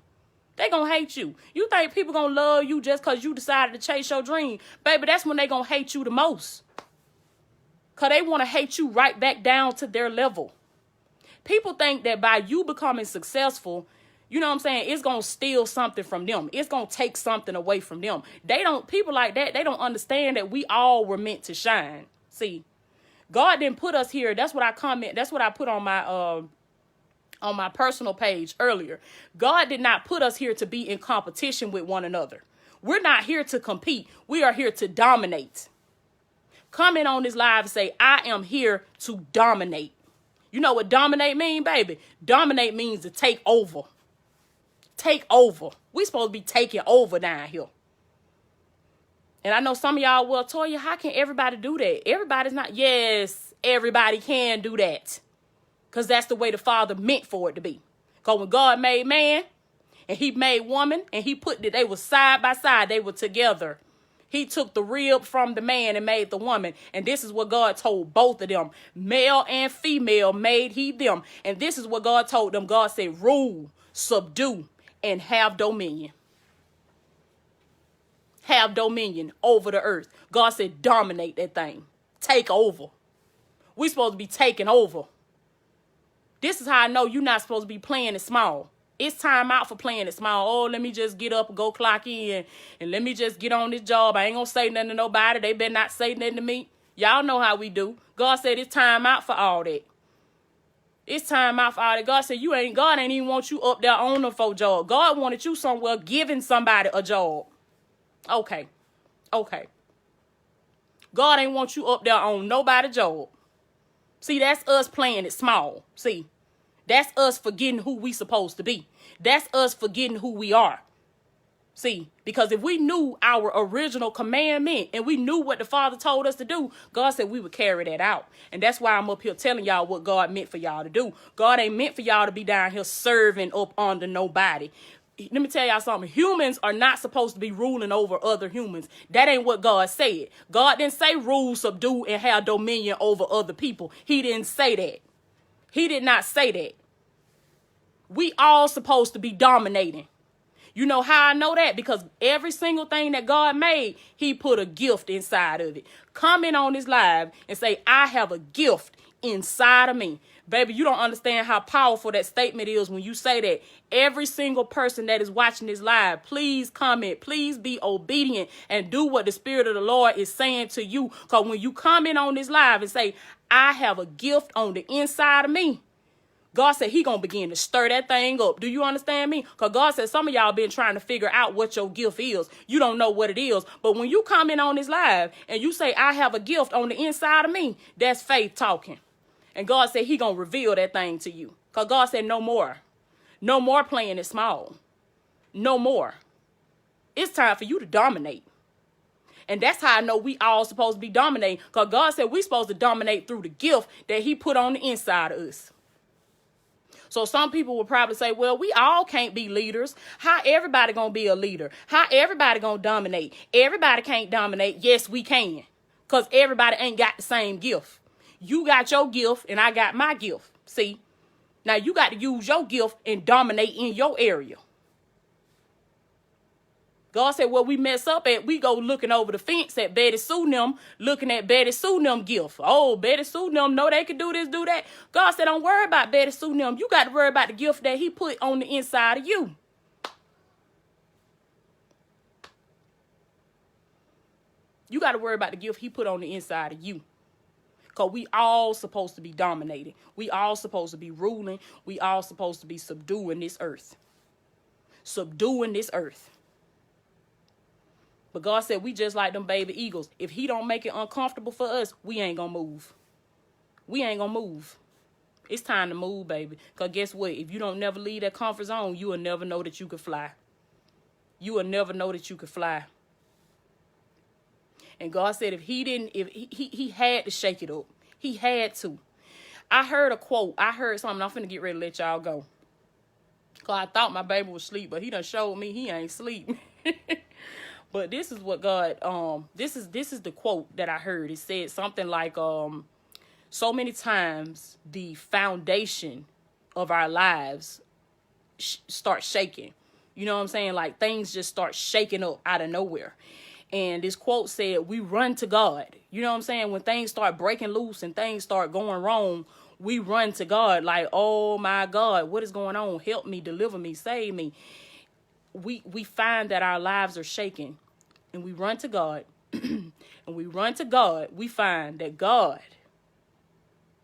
They're going to hate you. You think people going to love you just because you decided to chase your dream? Baby, that's when they going to hate you the most. Because they want to hate you right back down to their level. People think that by you becoming successful, you know what I'm saying, it's going to steal something from them. It's going to take something away from them. People like that, they don't understand that we all were meant to shine. See, God didn't put us here. That's what I comment. That's what I put on my personal page earlier. God did not put us here to be in competition with one another. We're not here to compete. We are here to dominate. Come in on this live and say, I am here to dominate. You know what dominate mean, baby? Dominate means to take over. Take over. We supposed to be taking over down here. And I know some of y'all, well, Toya, how can everybody do that? Everybody's not. Yes, everybody can do that. Because that's the way the Father meant for it to be. Because when God made man and he made woman and he put that they were side by side, they were together. He took the rib from the man and made the woman. And this is what God told both of them. Male and female made he them. And this is what God told them. God said, rule, subdue, and have dominion. Have dominion over the earth. God said, dominate that thing. Take over. We're supposed to be taking over. This is how I know you're not supposed to be playing it small. It's time out for playing it small. Oh, let me just get up and go clock in. And let me just get on this job. I ain't going to say nothing to nobody. They better not say nothing to me. Y'all know how we do. God said it's time out for all that. It's time out for all that. God said God ain't even want you up there on the for job. God wanted you somewhere giving somebody a job. Okay. God ain't want you up there on nobody's job. See, that's us playing it small. See, that's us forgetting who we supposed to be. That's us forgetting who we are. See, because if we knew our original commandment and we knew what the Father told us to do, God said we would carry that out. And that's why I'm up here telling y'all what God meant for y'all to do. God ain't meant for y'all to be down here serving up under nobody. Let me tell y'all something. Humans are not supposed to be ruling over other humans. That ain't what God said. God didn't say rule, subdue, and have dominion over other people. He didn't say that. He did not say that. We all supposed to be dominating. You know how I know that? Because every single thing that God made, he put a gift inside of it. Come in on this live and say, I have a gift inside of me. Baby, you don't understand how powerful that statement is when you say that. Every single person that is watching this live, please comment. Please be obedient and do what the Spirit of the Lord is saying to you. Because when you come in on this live and say, I have a gift on the inside of me, God said he going to begin to stir that thing up. Do you understand me? Because God said some of y'all been trying to figure out what your gift is. You don't know what it is. But when you come in on this live and you say, I have a gift on the inside of me, that's faith talking. And God said he going to reveal that thing to you. Because God said no more. No more playing it small. No more. It's time for you to dominate. And that's how I know we all supposed to be dominating. Because God said we supposed to dominate through the gift that he put on the inside of us. So some people will probably say, well, we all can't be leaders. How everybody going to be a leader? How everybody going to dominate? Everybody can't dominate. Yes, we can. Because everybody ain't got the same gift. You got your gift and I got my gift. See? Now you got to use your gift and dominate in your area. God said, well, we mess up at, we go looking over the fence at Betty Sue them, looking at Betty Sue them gift. Oh, Betty Sue them know they can do this, do that. God said, don't worry about Betty Sue them. You got to worry about the gift that he put on the inside of you. You got to worry about the gift he put on the inside of you. Because we all supposed to be dominating. We all supposed to be ruling. We all supposed to be subduing this earth. Subduing this earth. But God said we just like them baby eagles. If he don't make it uncomfortable for us, we ain't going to move. We ain't going to move. It's time to move, baby. Because guess what? If you don't never leave that comfort zone, you will never know that you can fly. You will never know that you can fly. And God said if he had to shake it up. He had to. I heard a quote. I heard something. I'm finna get ready to let y'all go. Because I thought my baby was asleep, but he done showed me he ain't asleep. But this is what God, this is the quote that I heard. It said something like, so many times the foundation of our lives start shaking. You know what I'm saying? Like things just start shaking up out of nowhere. And this quote said, we run to God. You know what I'm saying? When things start breaking loose and things start going wrong, we run to God like, oh my God, what is going on? Help me, deliver me, save me. We find that our lives are shaking and we run to God and we run to God, we find that God,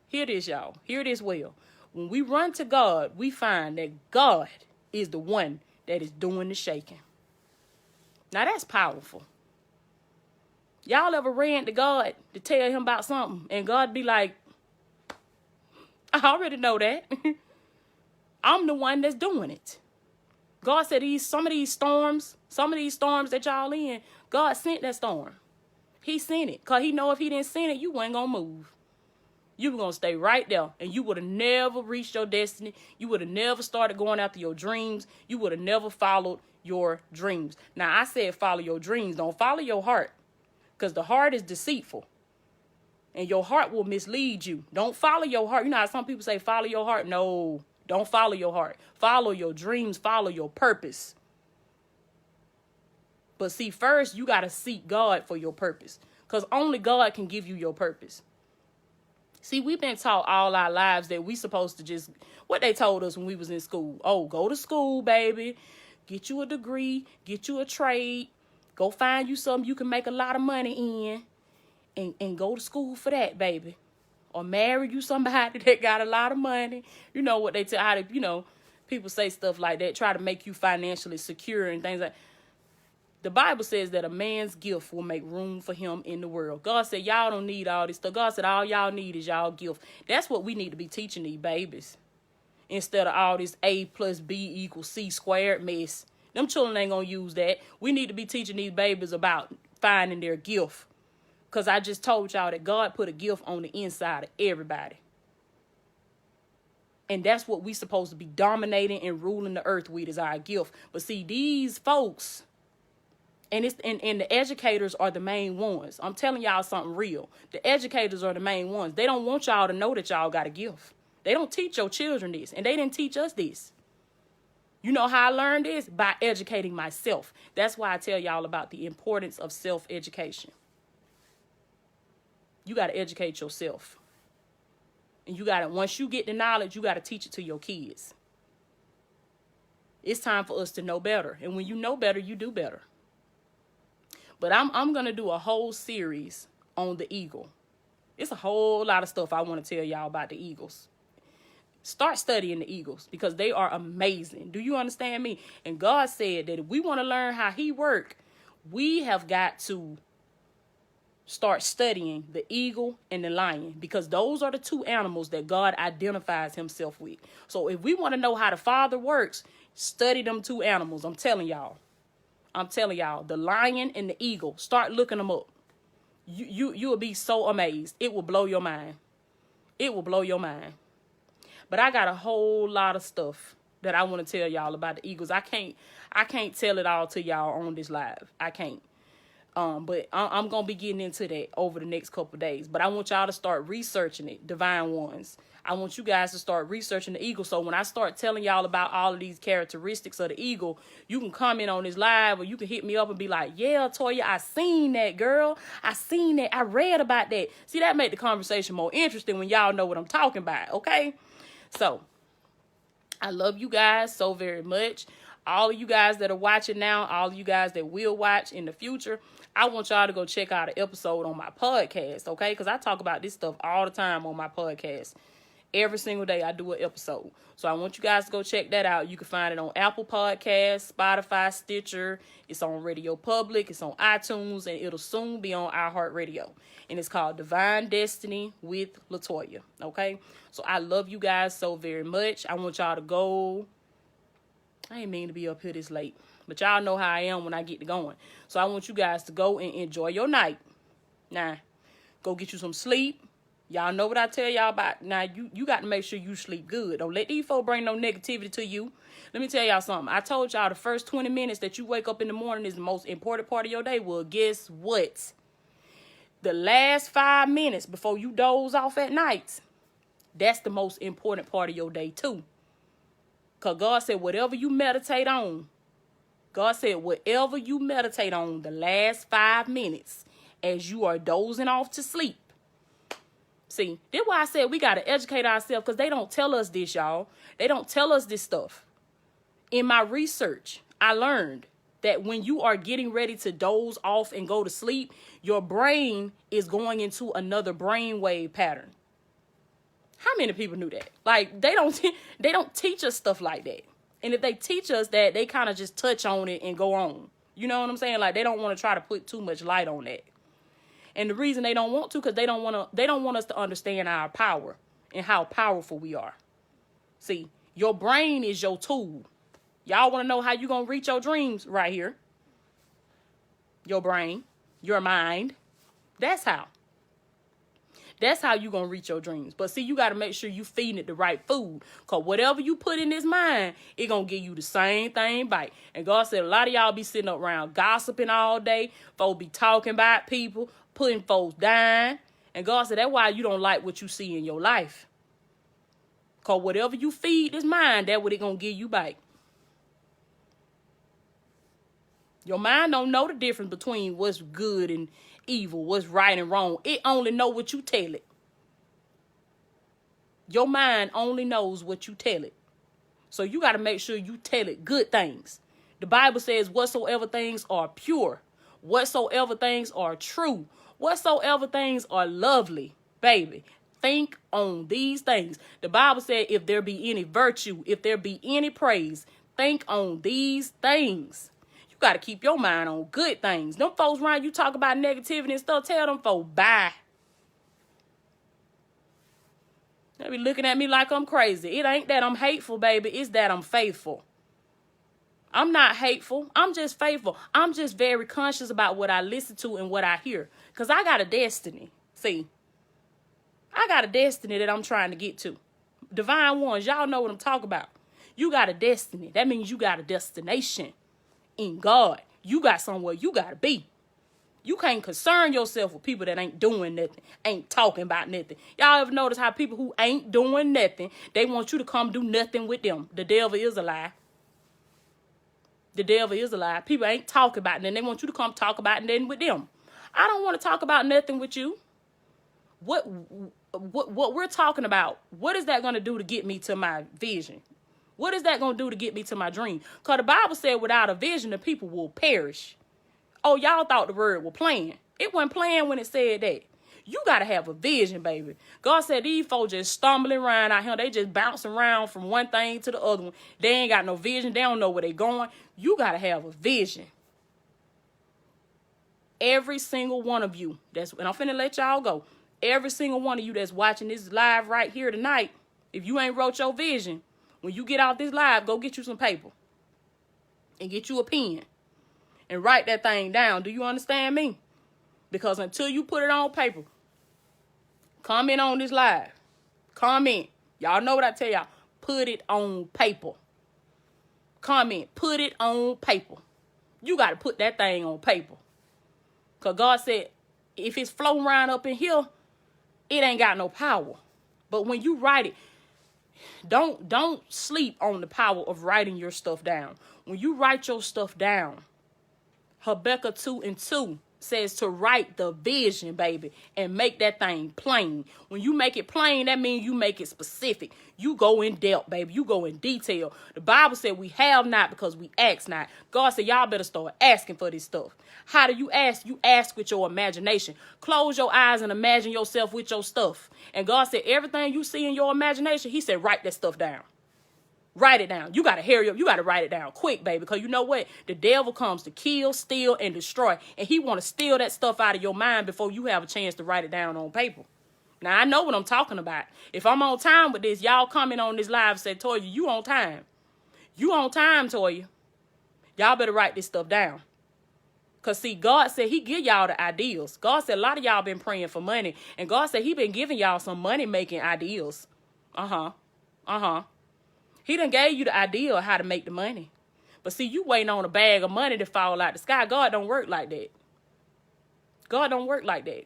hear this, y'all, hear this well. When we run to God, we find that God is the one that is doing the shaking. Now that's powerful. Y'all ever ran to God to tell him about something and God be like, I already know that. I'm the one that's doing it. God said some of these storms that y'all in, God sent that storm. He sent it. Because he know if he didn't send it, you wasn't going to move. You were going to stay right there. And you would have never reached your destiny. You would have never started going after your dreams. You would have never followed your dreams. Now, I said follow your dreams. Don't follow your heart. Because the heart is deceitful. And your heart will mislead you. Don't follow your heart. You know how some people say follow your heart? No, don't follow your heart. Follow your dreams. Follow your purpose. But see, first, you got to seek God for your purpose. Because only God can give you your purpose. See, we've been taught all our lives that we supposed to just, what they told us when we was in school. Oh, go to school, baby. Get you a degree. Get you a trade. Go find you something you can make a lot of money in. And go to school for that, baby. Or marry you somebody that got a lot of money. You know what they tell, how to, people say stuff like that. Try to make you financially secure and things like that. The Bible says that a man's gift will make room for him in the world. God said, y'all don't need all this stuff. God said, all y'all need is y'all gift. That's what we need to be teaching these babies. Instead of all this A plus B equals C squared mess. Them children ain't going to use that. We need to be teaching these babies about finding their gift. Because I just told y'all that God put a gift on the inside of everybody. And that's what we supposed to be dominating and ruling the earth with is our gift. But see, these folks, and the educators are the main ones. I'm telling y'all something real. The educators are the main ones. They don't want y'all to know that y'all got a gift. They don't teach your children this. And they didn't teach us this. You know how I learned this? By educating myself. That's why I tell y'all about the importance of self-education. You got to educate yourself. And once you get the knowledge, you got to teach it to your kids. It's time for us to know better. And when you know better, you do better. But I'm going to do a whole series on the eagle. It's a whole lot of stuff I want to tell y'all about the eagles. Start studying the eagles because they are amazing. Do you understand me? And God said that if we want to learn how he works, we have got to start studying the eagle and the lion because those are the two animals that God identifies himself with. So if we want to know how the Father works, study them two animals. I'm telling y'all, the lion and the eagle, start looking them up. You will be so amazed. It will blow your mind. It will blow your mind. But I got a whole lot of stuff that I want to tell y'all about the eagles. I can't tell it all to y'all on this live. I can't. But I'm going to be getting into that over the next couple of days. But I want y'all to start researching it, divine ones. I want you guys to start researching the eagle. So when I start telling y'all about all of these characteristics of the eagle, you can comment on this live or you can hit me up and be like, yeah, Toya, I seen that, girl. I seen that. I read about that. See, that made the conversation more interesting when y'all know what I'm talking about, okay? So I love you guys so very much. All of you guys that are watching now, all of you guys that will watch in the future, I want y'all to go check out an episode on my podcast, okay? Because I talk about this stuff all the time on my podcast. Every single day I do an episode. So I want you guys to go check that out. You can find it on Apple Podcasts, Spotify, Stitcher. It's on Radio Public. It's on iTunes. And it'll soon be on iHeartRadio. And it's called Divine Destiny with LaToya, okay? So I love you guys so very much. I want y'all to go. I ain't mean to be up here this late. But y'all know how I am when I get to going. So I want you guys to go and enjoy your night. Now, go get you some sleep. Y'all know what I tell y'all about. Now, you got to make sure you sleep good. Don't let these folks bring no negativity to you. Let me tell y'all something. I told y'all the first 20 minutes that you wake up in the morning is the most important part of your day. Well, guess what? The last 5 minutes before you doze off at night, that's the most important part of your day too. Because God said whatever you meditate on, the last 5 minutes as you are dozing off to sleep. See, that's why I said we got to educate ourselves because they don't tell us this, y'all. They don't tell us this stuff. In my research, I learned that when you are getting ready to doze off and go to sleep, your brain is going into another brainwave pattern. How many people knew that? Like, they don't teach us stuff like that. And if they teach us that, they kind of just touch on it and go on. You know what I'm saying? Like, they don't want to try to put too much light on that. And the reason they don't want to, because they don't want us to understand our power and how powerful we are. See, your brain is your tool. Y'all want to know how you going to reach your dreams? Right here. Your brain, your mind. That's how. That's how you going to reach your dreams. But see, you got to make sure you feeding it the right food. Because whatever you put in this mind, it going to give you the same thing back. And God said a lot of y'all be sitting up around gossiping all day. Folks be talking about people, putting folks down. And God said that's why you don't like what you see in your life. Because whatever you feed this mind, that's what it going to give you back. Your mind don't know the difference between what's good and evil, what's right and wrong. It only know what you tell it. Your mind only knows what you tell it. So you got to make sure you tell it good things. The Bible says whatsoever things are pure, whatsoever things are true, whatsoever things are lovely, baby, think on these things. The Bible said if there be any virtue, if there be any praise, think on these things. You got to keep your mind on good things. Them folks around you talk about negativity and stuff, tell them folks, bye. They be looking at me like I'm crazy. It ain't that I'm hateful, baby. It's that I'm faithful. I'm not hateful. I'm just faithful. I'm just very conscious about what I listen to and what I hear. Because I got a destiny. See, I got a destiny that I'm trying to get to. Divine ones, y'all know what I'm talking about. You got a destiny. That means you got a destination. In God, you got somewhere you got to be. You can't concern yourself with people that ain't doing nothing, ain't talking about nothing. Y'all ever notice how people who ain't doing nothing, they want you to come do nothing with them? The devil is a lie. The devil is a lie. People ain't talking about nothing. They want you to come talk about nothing with them. I don't want to talk about nothing with you. What we're talking about, what is that going to do to get me to my vision? What is that going to do to get me to my dream? Because the Bible said without a vision, the people will perish. Oh, y'all thought the word was playing. It wasn't playing when it said that. You got to have a vision, baby. God said these folks just stumbling around out here. They just bouncing around from one thing to the other one. They ain't got no vision. They don't know where they going. You got to have a vision. Every single one of you, and I'm finna let y'all go. Every single one of you that's watching this live right here tonight, if you ain't wrote your vision, when you get off this live, go get you some paper and get you a pen and write that thing down. Do you understand me? Because until you put it on paper, comment on this live. Comment. Y'all know what I tell y'all. Put it on paper. Comment. Put it on paper. You got to put that thing on paper. Because God said, if it's floating around up in here, it ain't got no power. But when you write it, don't sleep on the power of writing your stuff down. When you write your stuff down, Habakkuk 2:2 says to write the vision, baby, and make that thing plain. When you make it plain, that means you make it specific. You go in depth, baby. You go in detail. The Bible said we have not because we ask not. God said y'all better start asking for this stuff. How do you ask? You ask with your imagination. Close your eyes and imagine yourself with your stuff. And God said everything you see in your imagination, he said write that stuff down. Write it down. You got to hurry up. You got to write it down quick, baby. Because you know what? The devil comes to kill, steal, and destroy. And he want to steal that stuff out of your mind before you have a chance to write it down on paper. Now, I know what I'm talking about. If I'm on time with this, y'all comment on this live and say, Toya, you on time. You on time, Toya. Y'all better write this stuff down. Because, see, God said he give y'all the ideas. God said a lot of y'all been praying for money. And God said he been giving y'all some money-making ideas. He done gave you the idea of how to make the money. But see, you waiting on a bag of money to fall out the sky. God don't work like that. God don't work like that.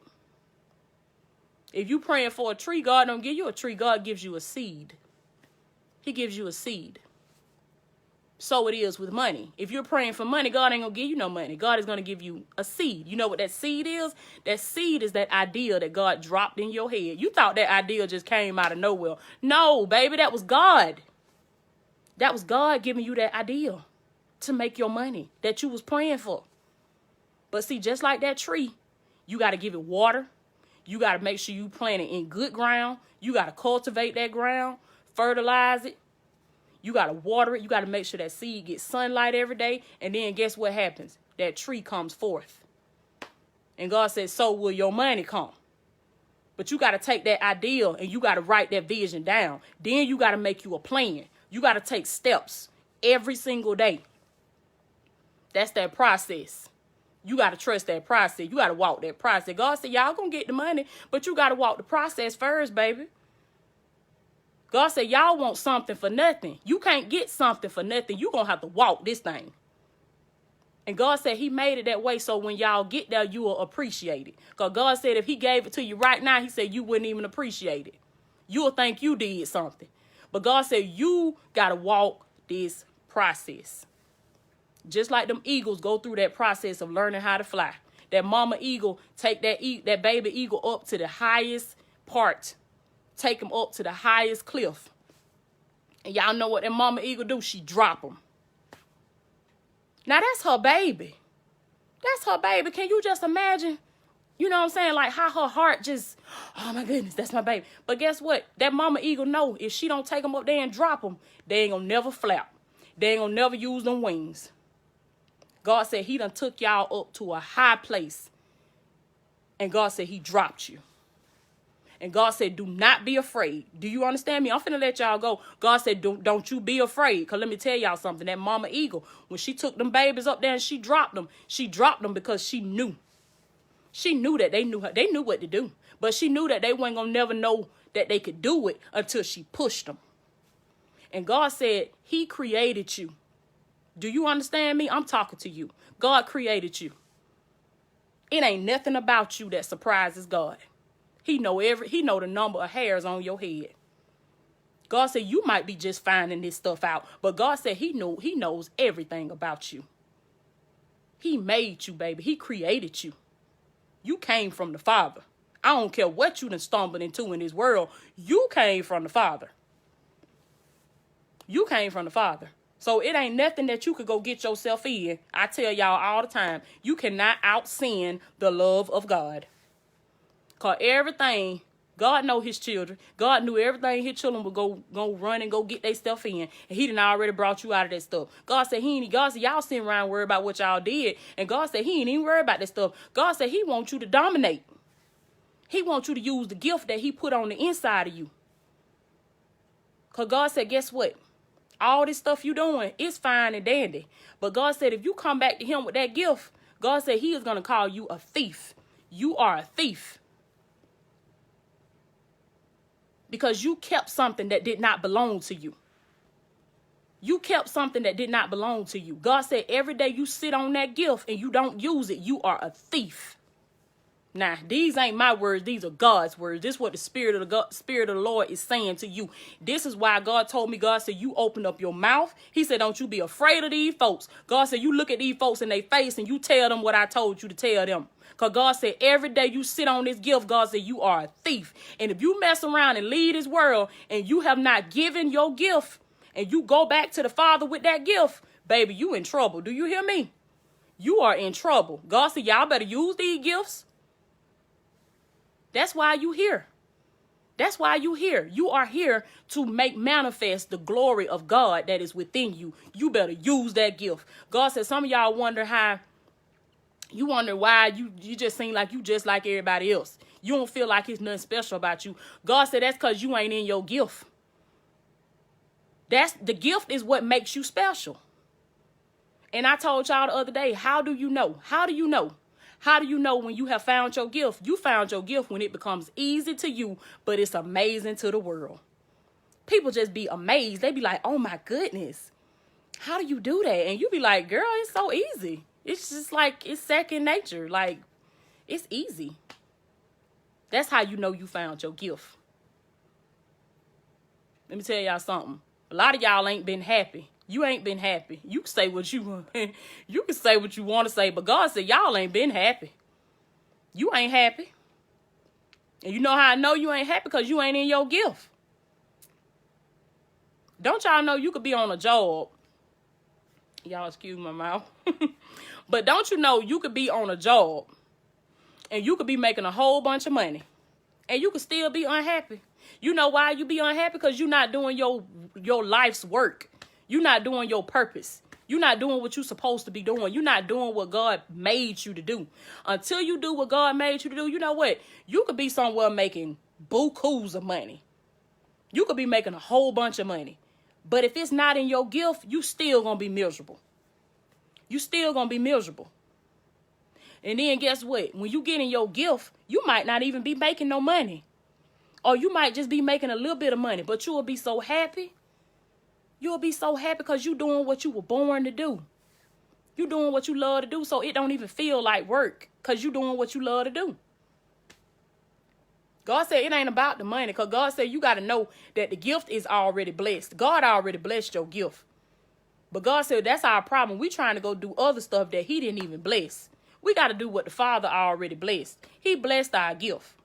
If you praying for a tree, God don't give you a tree. God gives you a seed. He gives you a seed. So it is with money. If you're praying for money, God ain't going to give you no money. God is going to give you a seed. You know what that seed is? That seed is that idea that God dropped in your head. You thought that idea just came out of nowhere. No, baby, that was God. That was God giving you that idea. to make your money that you was praying for. But see, just like that tree, you got to give it water. You got to make sure you plant it in good ground. You got to cultivate that ground, fertilize it. You got to water it. You got to make sure that seed gets sunlight every day. And then guess what happens? That tree comes forth. And God says, so will your money come. But you got to take that ideal and you got to write that vision down. Then you got to make you a plan. You got to take steps every single day. That's that process. You got to trust that process. You got to walk that process. God said, y'all going to get the money, but you got to walk the process first, baby. God said, y'all want something for nothing. You can't get something for nothing. You're going to have to walk this thing. And God said he made it that way so when y'all get there, you will appreciate it. Because God said if he gave it to you right now, he said you wouldn't even appreciate it. You'll think you did something. But God said you got to walk this process. Just like them eagles go through that process of learning how to fly. That mama eagle take that baby eagle up to the highest part. Take him up to the highest cliff. And y'all know what that mama eagle do? She drop him. Now that's her baby. That's her baby. Can you just imagine? You know what I'm saying? Like how her heart just, oh my goodness, that's my baby. But guess what? That mama eagle know if she don't take them up there and drop them, they ain't gonna never flap. They ain't gonna never use them wings. God said he done took y'all up to a high place. And God said he dropped you. And God said, do not be afraid. Do you understand me? I'm finna let y'all go. God said, don't you be afraid. Because let me tell y'all something. That mama eagle, when she took them babies up there and she dropped them because she knew. She knew that they knew her. They knew what to do. But she knew that they weren't going to never know that they could do it until she pushed them. And God said, he created you. Do you understand me? I'm talking to you. God created you. It ain't nothing about you that surprises God. He know the number of hairs on your head. God said you might be just finding this stuff out, but God said he knows everything about you. He made you, baby. He created you. You came from the Father. I don't care what you done stumbled into in this world. You came from the Father. You came from the Father. So it ain't nothing that you could go get yourself in. I tell y'all all the time, you cannot out-sin the love of God. Because everything, God know his children. God knew everything his children would go run and go get their stuff in. And he done already brought you out of that stuff. God said y'all sitting around worried about what y'all did. And God said he ain't even worried about that stuff. God said he wants you to dominate. He wants you to use the gift that he put on the inside of you. Because God said, guess what? All this stuff you doing is fine and dandy. But God said if you come back to him with that gift, God said he is going to call you a thief. You are a thief. Because you kept something that did not belong to you. You kept something that did not belong to you. God said every day you sit on that gift and you don't use it, you are a thief. Now, these ain't my words. These are God's words. This is what the Spirit of the Lord is saying to you. This is why God told me, God said, you open up your mouth. He said, don't you be afraid of these folks. God said, you look at these folks in their face and you tell them what I told you to tell them. Because God said, every day you sit on this gift, God said, you are a thief. And if you mess around and leave this world and you have not given your gift and you go back to the Father with that gift, baby, you in trouble. Do you hear me? You are in trouble. God said, y'all better use these gifts. That's why you here. That's why you here. You are here to make manifest the glory of God that is within you. You better use that gift. God said some of y'all wonder why you just seem like you just like everybody else. You don't feel like it's nothing special about you. God said that's because you ain't in your gift. The gift is what makes you special. And I told y'all the other day, how do you know? How do you know? How do you know when you have found your gift? You found your gift when it becomes easy to you, but it's amazing to the world. People just be amazed. They be like, oh my goodness, how do you do that? And you be like, girl, it's so easy. It's just like, it's second nature. Like, it's easy. That's how you know you found your gift. Let me tell y'all something. A lot of y'all ain't been happy. You ain't been happy. You can say what you want. You can say what you want to say, but God said y'all ain't been happy. You ain't happy. And you know how I know you ain't happy? Because you ain't in your gift. Don't y'all know you could be on a job Y'all excuse my mouth. But don't you know you could be on a job and you could be making a whole bunch of money and you could still be unhappy? You know why you be unhappy? Because you're not doing your life's work. You're not doing your purpose. You're not doing what you're supposed to be doing. You're not doing what God made you to do. Until you do what God made you to do, you know what? You could be somewhere making bukus of money. You could be making a whole bunch of money. But if it's not in your gift, you still going to be miserable. You still going to be miserable. And then guess what? When you get in your gift, you might not even be making no money. Or you might just be making a little bit of money. But you will be so happy. You'll be so happy because you're doing what you were born to do. You're doing what you love to do. So it don't even feel like work because you're doing what you love to do. God said it ain't about the money, because God said you got to know that the gift is already blessed. God already blessed your gift. But God said that's our problem. We trying to go do other stuff that he didn't even bless. We got to do what the Father already blessed. He blessed our gift.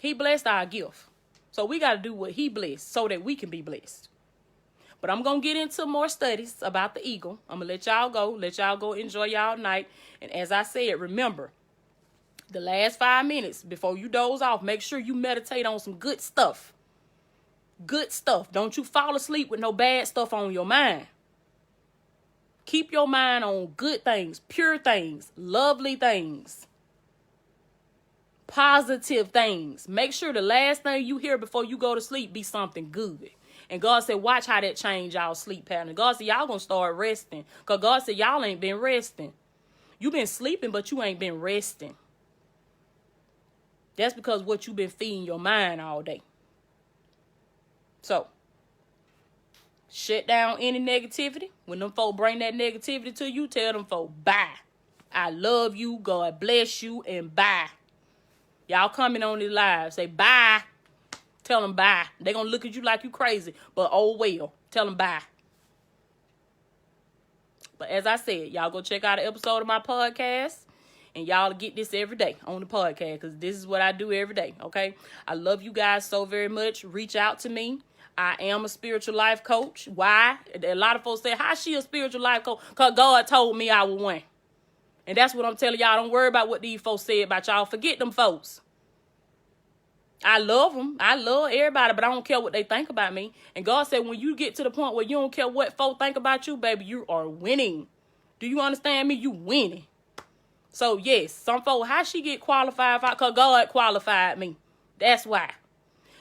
He blessed our gift. So we got to do what he blessed so that we can be blessed. But I'm going to get into more studies about the eagle. I'm going to let y'all go enjoy y'all night. And as I said, remember, the last 5 minutes before you doze off, make sure you meditate on some good stuff. Good stuff. Don't you fall asleep with no bad stuff on your mind. Keep your mind on good things, pure things, lovely things, positive things. Make sure the last thing you hear before you go to sleep be something good. And God said, watch how that change y'all sleep pattern. God said, y'all gonna start resting. Because God said, y'all ain't been resting. You been sleeping, but you ain't been resting. That's because what you've been feeding your mind all day. So, shut down any negativity. When them folk bring that negativity to you, tell them folk, bye. I love you, God bless you, and bye. Y'all coming on this live, say bye. Tell them bye. They gonna look at you like you crazy, but oh well. Tell them bye. But as I said, y'all go check out an episode of my podcast. And y'all get this every day on the podcast, because this is what I do every day, okay? I love you guys so very much. Reach out to me. I am a spiritual life coach. Why? A lot of folks say, how she a spiritual life coach? Because God told me I was one. And that's what I'm telling y'all. Don't worry about what these folks said about y'all. Forget them folks. I love them. I love everybody, but I don't care what they think about me. And God said, when you get to the point where you don't care what folks think about you, baby, you are winning. Do you understand me? You winning. So, yes, some folks, how she get qualified? Because God qualified me. That's why.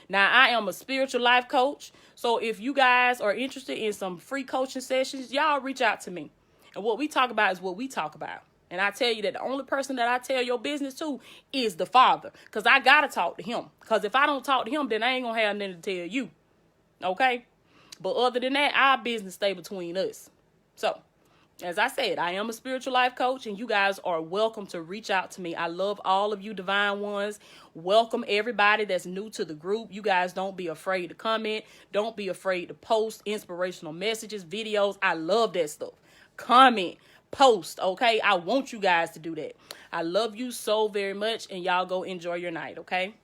Now, I am a spiritual life coach. So, if you guys are interested in some free coaching sessions, y'all reach out to me. And what we talk about is what we talk about. And I tell you that the only person that I tell your business to is the Father. Because I got to talk to him. Because if I don't talk to him, then I ain't going to have nothing to tell you. Okay? But other than that, our business stay between us. So, as I said, I am a spiritual life coach, and you guys are welcome to reach out to me. I love all of you divine ones. Welcome everybody that's new to the group. You guys don't be afraid to comment. Don't be afraid to post inspirational messages, videos. I love that stuff. Comment, post, okay? I want you guys to do that. I love you so very much, and y'all go enjoy your night, okay?